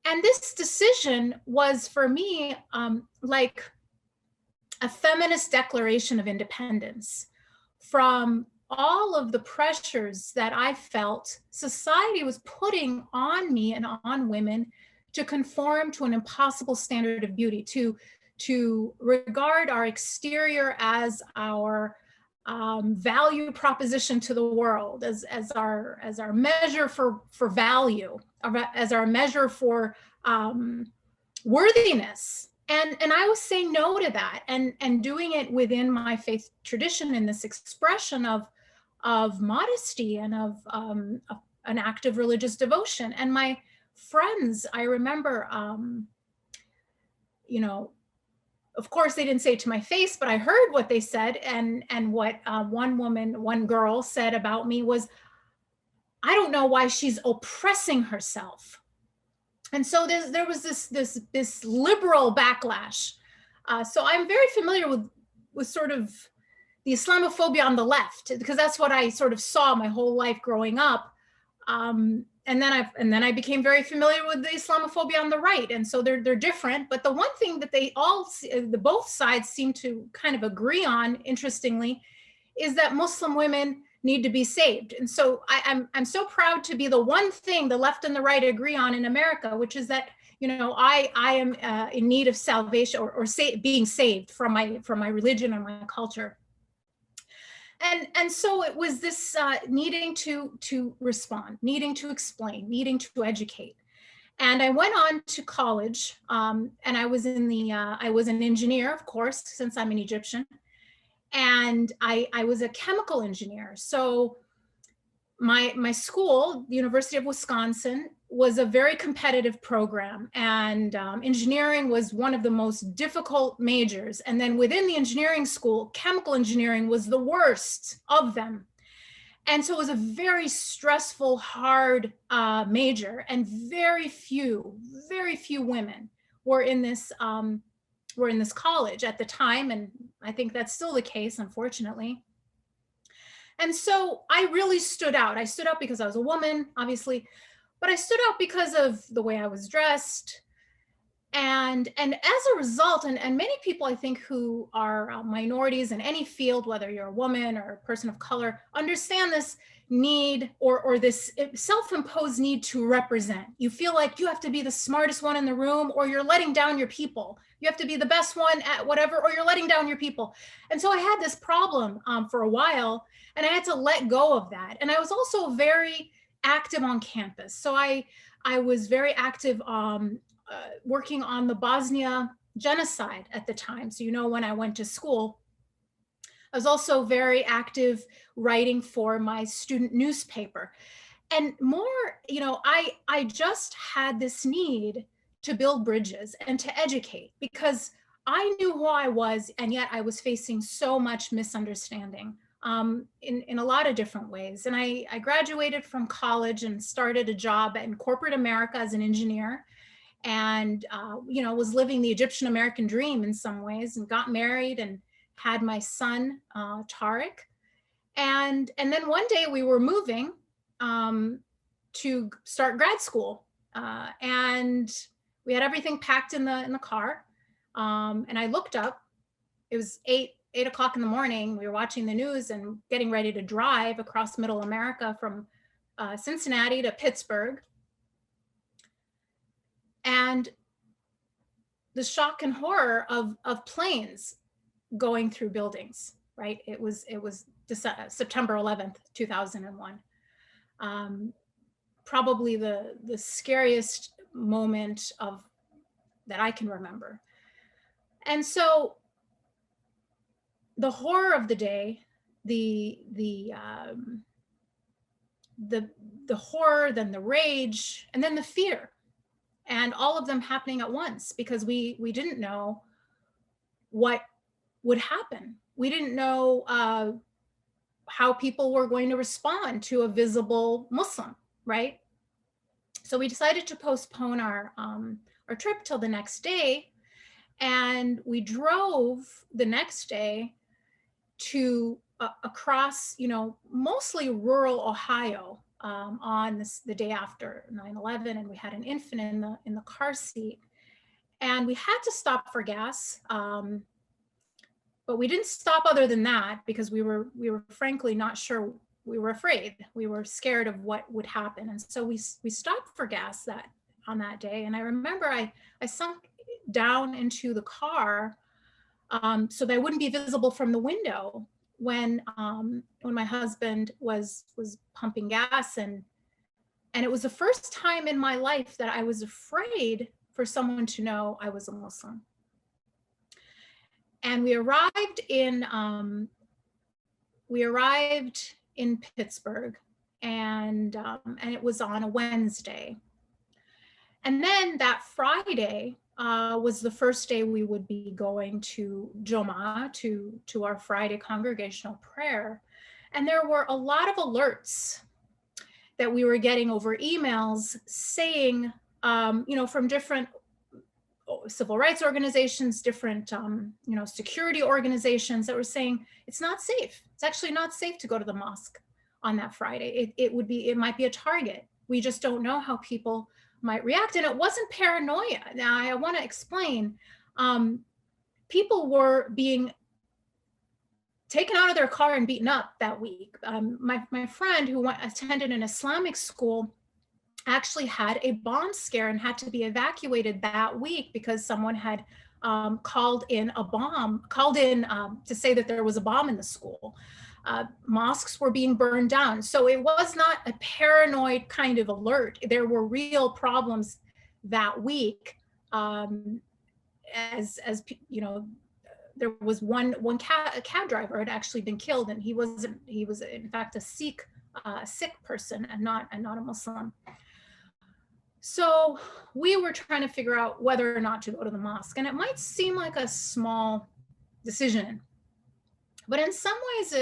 Speaker 7: And this decision was for me like a feminist declaration of independence from all of the pressures that I felt society was putting on me and on women to conform to an impossible standard of beauty, to regard our exterior as our value proposition to the world, as our measure for value, as our measure for worthiness. And I was saying no to that, and doing it within my faith tradition in this expression of modesty and of an act of religious devotion. And my friends, I remember, you know, of course they didn't say it to my face, but I heard what they said. And what one girl said about me was, I don't know why she's oppressing herself. And so there was this liberal backlash. So I'm very familiar with sort of the Islamophobia on the left, because that's what I sort of saw my whole life growing up. And then I became very familiar with the Islamophobia on the right. And so they're different. But the one thing that both sides seem to kind of agree on, interestingly, is that Muslim women need to be saved. And so I'm so proud to be the one thing the left and the right agree on in America, which is that, you know, I am in need of salvation or being saved from my religion and my culture. And so it was this needing to respond, needing to explain, needing to educate. And I went on to college, and I was an engineer, of course, since I'm an Egyptian. And I was a chemical engineer. So my school, the University of Wisconsin, was a very competitive program, and engineering was one of the most difficult majors. And then within the engineering school, chemical engineering was the worst of them. And so it was a very stressful, hard major, and very few women were in this were in this college at the time, and I think that's still the case, unfortunately. And so I really stood out. I stood out because I was a woman, obviously, but I stood out because of the way I was dressed. And as a result, and many people I think who are minorities in any field, whether you're a woman or a person of color, understand this need or this self-imposed need to represent. You feel like you have to be the smartest one in the room, or you're letting down your people. You have to be the best one at whatever, or you're letting down your people. And so I had this problem for a while, and I had to let go of that. And I was also very active on campus. So I was very active working on the Bosnia genocide at the time. So, when I went to school, I was also very active writing for my student newspaper. And more, I just had this need to build bridges and to educate, because I knew who I was, and yet I was facing so much misunderstanding in a lot of different ways. And I graduated from college and started a job in corporate America as an engineer, and was living the Egyptian American dream in some ways, and got married and had my son Tariq. And then one day we were moving to start grad school, and we had everything packed in the car, and I looked up. It was 8 o'clock in the morning. We were watching the news and getting ready to drive across middle America from Cincinnati to Pittsburgh. And the shock and horror of planes going through buildings, right? It was September 11th, 2001. Probably the scariest moment that I can remember. And so the horror of the day, the horror, then the rage, and then the fear, and all of them happening at once, because we didn't know what would happen. We didn't know how people were going to respond to a visible Muslim, right? So we decided to postpone our trip till the next day, and we drove the next day to across, mostly rural Ohio, on the day after 9/11, and we had an infant in the car seat, and we had to stop for gas, but we didn't stop other than that, because we were frankly not sure. We were afraid. We were scared of what would happen, and so we stopped for gas on that day. And I remember I sunk down into the car so that I wouldn't be visible from the window when my husband was pumping gas, and it was the first time in my life that I was afraid for someone to know I was a Muslim. And we arrived in Pittsburgh, and it was on a Wednesday. And then that Friday was the first day we would be going to Joma, to our Friday congregational prayer. And there were a lot of alerts that we were getting over emails saying, from different civil rights organizations, different, security organizations, that were saying it's not safe. It's actually not safe to go to the mosque on that Friday. It might be a target. We just don't know how people might react. And it wasn't paranoia. Now I want to explain. People were being taken out of their car and beaten up that week. My friend who attended an Islamic school actually had a bomb scare and had to be evacuated that week because someone had called in to say that there was a bomb in the school. Mosques were being burned down. So it was not a paranoid kind of alert. There were real problems that week. There was one cab driver had actually been killed, and he was in fact a Sikh person and not a Muslim. So we were trying to figure out whether or not to go to the mosque, and it might seem like a small decision, but in some ways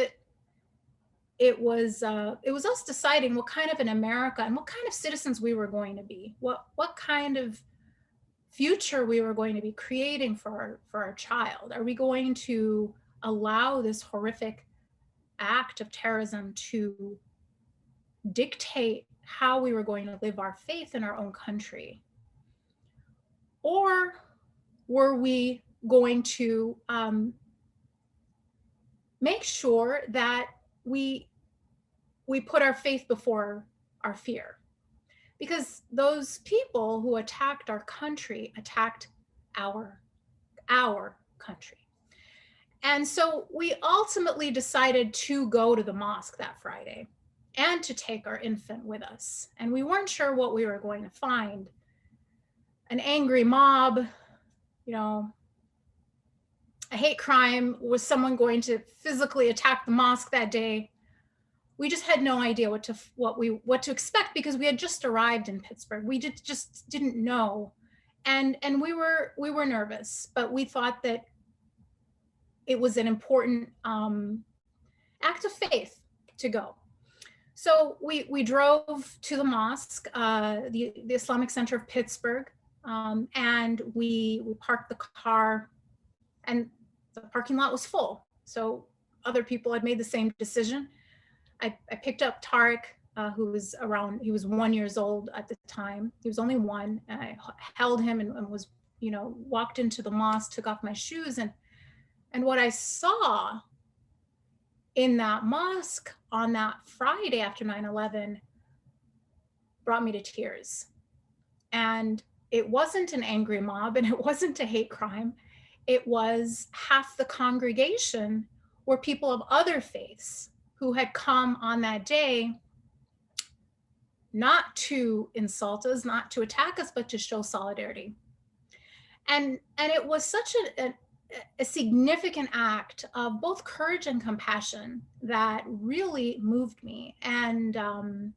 Speaker 7: it was us deciding what kind of an America and what kind of citizens we were going to be, what kind of future we were going to be creating for our child? Are we going to allow this horrific act of terrorism to dictate how we were going to live our faith in our own country? Or were we going to make sure that we put our faith before our fear? Because those people who attacked our country attacked our country. And so we ultimately decided to go to the mosque that Friday and to take our infant with us. And we weren't sure what we were going to find. An angry mob, you know, a hate crime. Was someone going to physically attack the mosque that day? We just had no idea what to expect, because we had just arrived in Pittsburgh. We just didn't know, and we were nervous, but we thought that it was an important act of faith to go. So we drove to the mosque, the Islamic Center of Pittsburgh, and we parked the car, and the parking lot was full. So other people had made the same decision. I picked up Tariq, who was he was 1 year old at the time. He was only one, and I held him and was, you know, walked into the mosque, took off my shoes, and what I saw in that mosque on that Friday after 9/11 brought me to tears. And it wasn't an angry mob, and it wasn't a hate crime. It was half the congregation were people of other faiths who had come on that day not to insult us, not to attack us, but to show solidarity. And it was such a significant act of both courage and compassion that really moved me. And I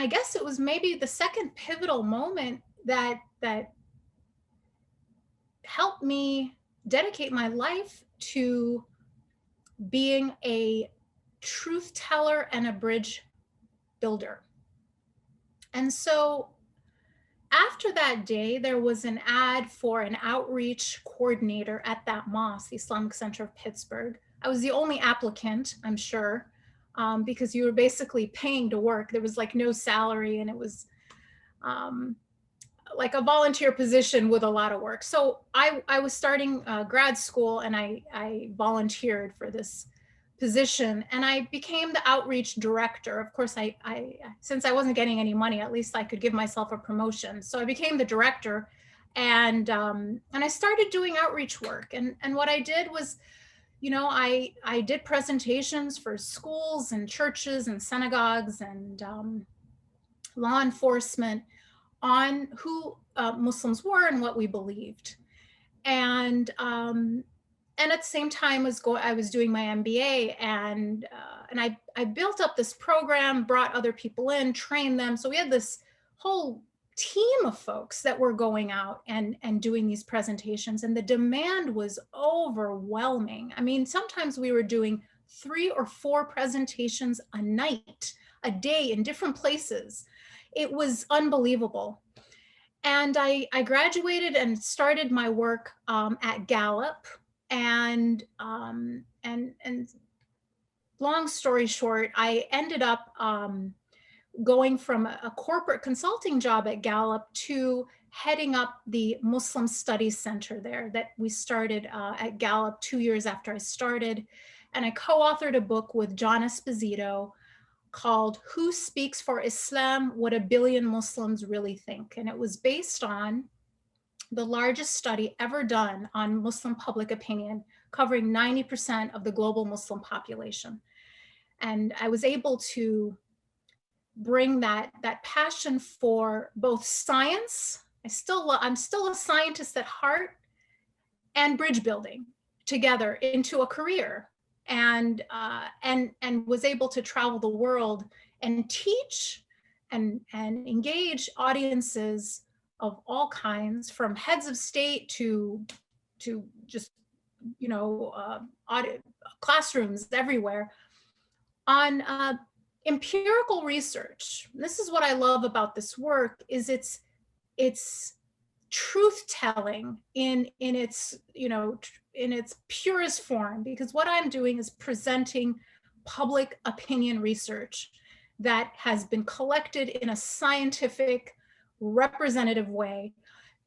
Speaker 7: guess it was maybe the second pivotal moment that helped me dedicate my life to being a truth teller and a bridge builder. And so after that day, there was an ad for an outreach coordinator at that mosque, the Islamic Center of Pittsburgh. I was the only applicant, I'm sure, because you were basically paying to work. There was like no salary, and it was like a volunteer position with a lot of work. So I was starting grad school, and I volunteered for this position, and I became the outreach director. Of course, I since I wasn't getting any money, at least I could give myself a promotion. So I became the director, and I started doing outreach work. And what I did was, you know, I did presentations for schools and churches and synagogues and law enforcement on who Muslims were and what we believed. And at the same time I was doing my MBA, and I built up this program, brought other people in, trained them. So we had this whole team of folks that were going out and doing these presentations, and the demand was overwhelming. I mean, sometimes we were doing 3 or 4 presentations a night, a day, in different places. It was unbelievable. And I graduated and started my work at Gallup. And long story short, I ended up going from a corporate consulting job at Gallup to heading up the Muslim Studies Center there that we started at Gallup 2 years after I started. And I co-authored a book with John Esposito called Who Speaks for Islam? What a Billion Muslims Really Think. And it was based on the largest study ever done on Muslim public opinion, covering 90% of the global Muslim population. And I was able to bring that passion for both science, I'm still a scientist at heart, and bridge building together into a career, and was able to travel the world and teach and engage audiences of all kinds, from heads of state to just, you know, classrooms everywhere, on empirical research. This is what I love about this work, is it's truth telling in its, in its purest form, because what I'm doing is presenting public opinion research that has been collected in a scientific, representative way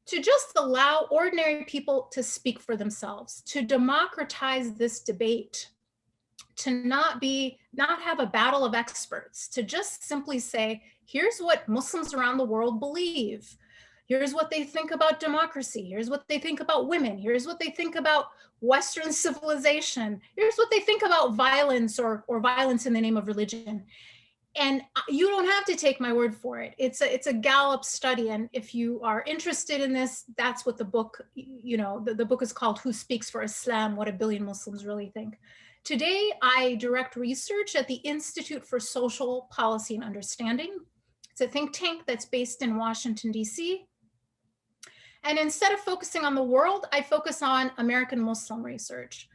Speaker 7: to just allow ordinary people to speak for themselves, to democratize this debate, to not have a battle of experts, to just simply say, here's what Muslims around the world believe. Here's what they think about democracy. Here's what they think about women. Here's what they think about Western civilization. Here's what they think about violence or violence in the name of religion. And you don't have to take my word for it. It's a Gallup study. And if you are interested in this, that's what the book, the book is called Who Speaks for Islam? What a Billion Muslims Really Think. Today, I direct research at the Institute for Social Policy and Understanding. It's a think tank that's based in Washington, D.C. And instead of focusing on the world, I focus on American Muslim research.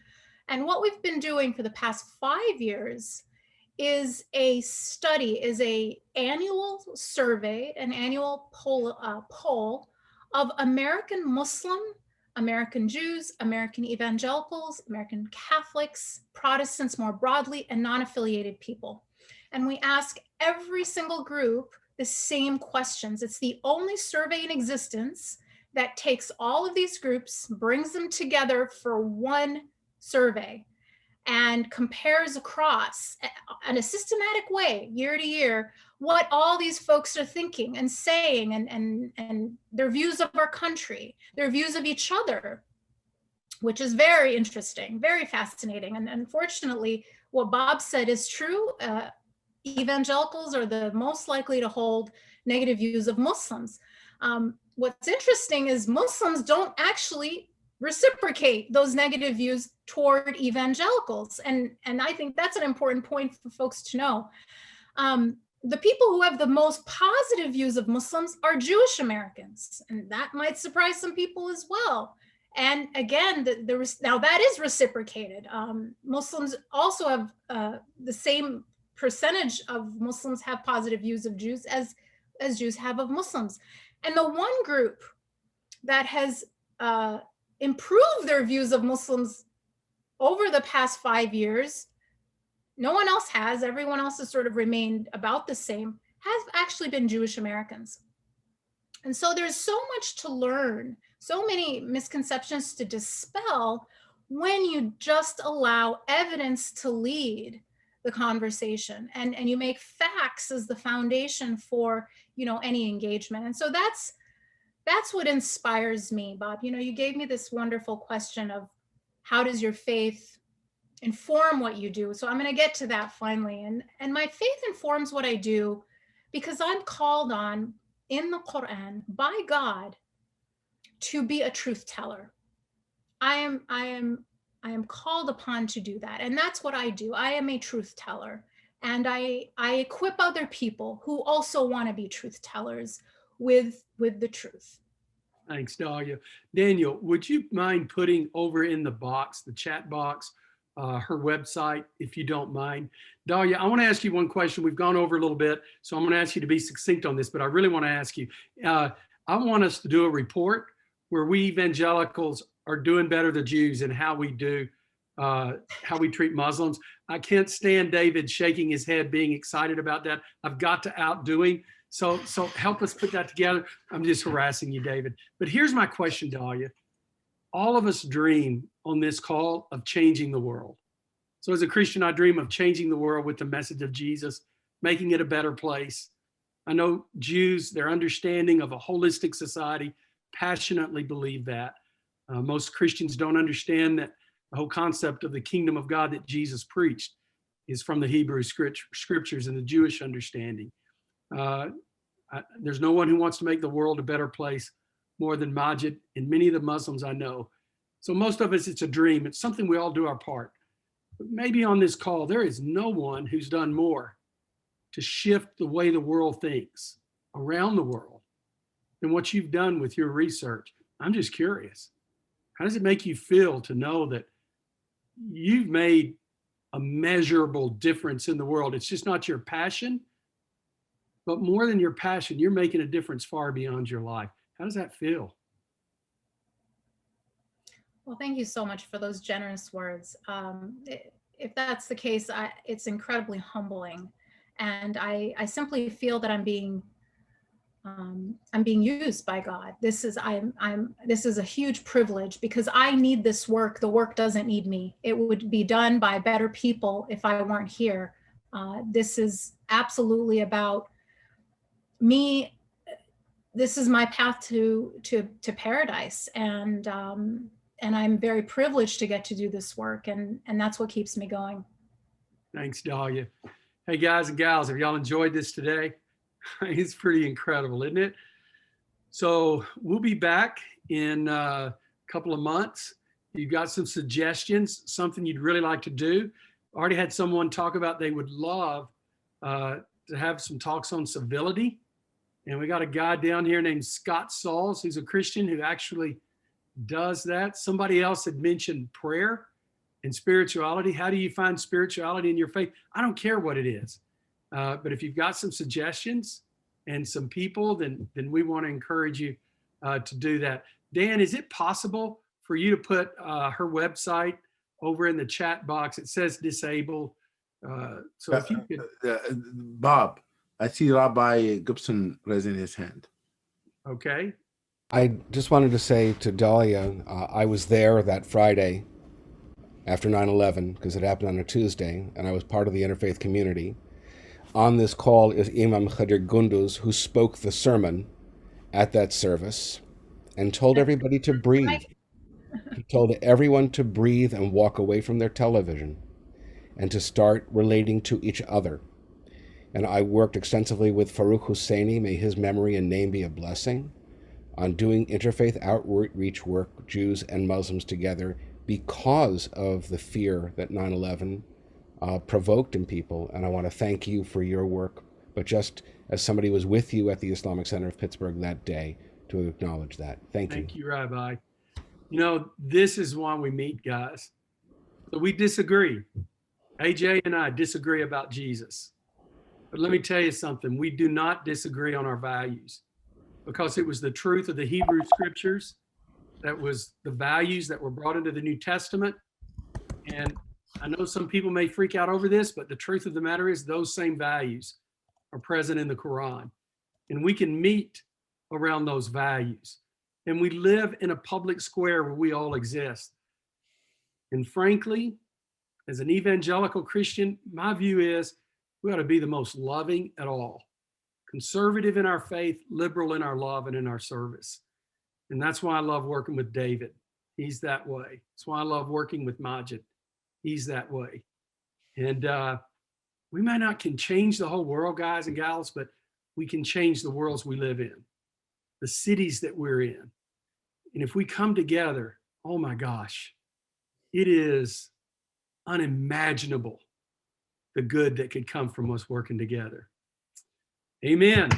Speaker 7: And what we've been doing for the past 5 years is a study, is an annual survey, an annual poll of American Muslim, American Jews, American evangelicals, American Catholics, Protestants more broadly, and non-affiliated people. And we ask every single group the same questions. It's the only survey in existence that takes all of these groups, brings them together for one survey, and compares across in a systematic way, year to year, what all these folks are thinking and saying, and their views of our country, their views of each other, which is very interesting, very fascinating. And unfortunately, what Bob said is true. Evangelicals are the most likely to hold negative views of Muslims. What's interesting is Muslims don't actually reciprocate those negative views toward evangelicals. And I think that's an important point for folks to know. The people who have the most positive views of Muslims are Jewish Americans, and that might surprise some people as well. And again, now that is reciprocated. Muslims also have the same percentage of Muslims have positive views of Jews as Jews have of Muslims. And the one group that has improved their views of Muslims over the past 5 years, no one else has, everyone else has sort of remained about the same, has actually been Jewish Americans. And so there's so much to learn, so many misconceptions to dispel when you just allow evidence to lead the conversation, and you make facts as the foundation for any engagement. And so that's what inspires me, Bob. You gave me this wonderful question of how does your faith inform what you do? So I'm going to get to that finally. And my faith informs what I do because I'm called on in the Quran by God to be a truth teller. I am called upon to do that. And that's what I do. I am a truth teller. And I equip other people who also want to be truth tellers with the truth.
Speaker 1: Thanks, Dalia. Daniel, would you mind putting over in the box, the chat box, her website, if you don't mind? Dalia, I want to ask you one question. We've gone over a little bit, so I'm going to ask you to be succinct on this, but I really want to ask you. I want us to do a report where we evangelicals are doing better than Jews and how we treat Muslims. I can't stand David shaking his head, being excited about that. I've got to outdo him. So help us put that together. I'm just harassing you, David. But here's my question, Dalia. All of us dream on this call of changing the world. So as a Christian, I dream of changing the world with the message of Jesus, making it a better place. I know Jews, their understanding of a holistic society, passionately believe that. Most Christians don't understand that the whole concept of the kingdom of God that Jesus preached is from the Hebrew scriptures and the Jewish understanding. There's no one who wants to make the world a better place more than Magid and many of the Muslims I know. So most of us, it's a dream. It's something we all do our part. But maybe on this call, there is no one who's done more to shift the way the world thinks around the world than what you've done with your research. I'm just curious. How does it make you feel to know that you've made a measurable difference in the world? It's just not your passion, but more than your passion, you're making a difference far beyond your life. How does that feel?
Speaker 7: Well, thank you so much for those generous words. If that's the case, it's incredibly humbling, and I simply feel that I'm being used by God. This is a huge privilege because I need this work. The work doesn't need me. It would be done by better people if I weren't here. This is absolutely about me. This is my path to paradise, and I'm very privileged to get to do this work, and that's what keeps me going.
Speaker 1: Thanks, Dalia. Hey, guys and gals, have y'all enjoyed this today? It's pretty incredible, isn't it? So we'll be back in a couple of months. You've got some suggestions, something you'd really like to do. Already had someone talk about they would love to have some talks on civility. And we got a guy down here named Scott Sauls, who's a Christian who actually does that. Somebody else had mentioned prayer and spirituality. How do you find spirituality in your faith? I don't care what it is. But if you've got some suggestions and some people, then we want to encourage you to do that. Dan, is it possible for you to put her website over in the chat box? It says disabled. So if you could.
Speaker 2: Bob, I see Rabbi Gibson raising his hand.
Speaker 1: Okay.
Speaker 8: I just wanted to say to Dalia, I was there that Friday after 9/11 because it happened on a Tuesday, and I was part of the interfaith community. On this call is Imam Khadir Gunduz, who spoke the sermon at that service and told everybody to breathe. He told everyone to breathe and walk away from their television and to start relating to each other. And I worked extensively with Farouk Husseini, may his memory and name be a blessing, on doing interfaith outreach work, Jews and Muslims together, because of the fear that 9/11 provoked in people. And I want to thank you for your work, but just as somebody was with you at the Islamic Center of Pittsburgh that day, to acknowledge that. Thank you.
Speaker 1: Thank you, Rabbi. You know, this is why we meet, guys. So we disagree. AJ and I disagree about Jesus. But let me tell you something. We do not disagree on our values, because it was the truth of the Hebrew scriptures that was the values that were brought into the New Testament. And I know some people may freak out over this, but the truth of the matter is those same values are present in the Quran. And we can meet around those values. And we live in a public square where we all exist. And frankly, as an evangelical Christian, my view is we ought to be the most loving at all. Conservative in our faith, liberal in our love and in our service. And that's why I love working with David. He's that way. That's why I love working with Magid. He's that way. And we might not can change the whole world, guys and gals, but we can change the worlds we live in, the cities that we're in. And if we come together, oh my gosh, it is unimaginable the good that could come from us working together. Amen.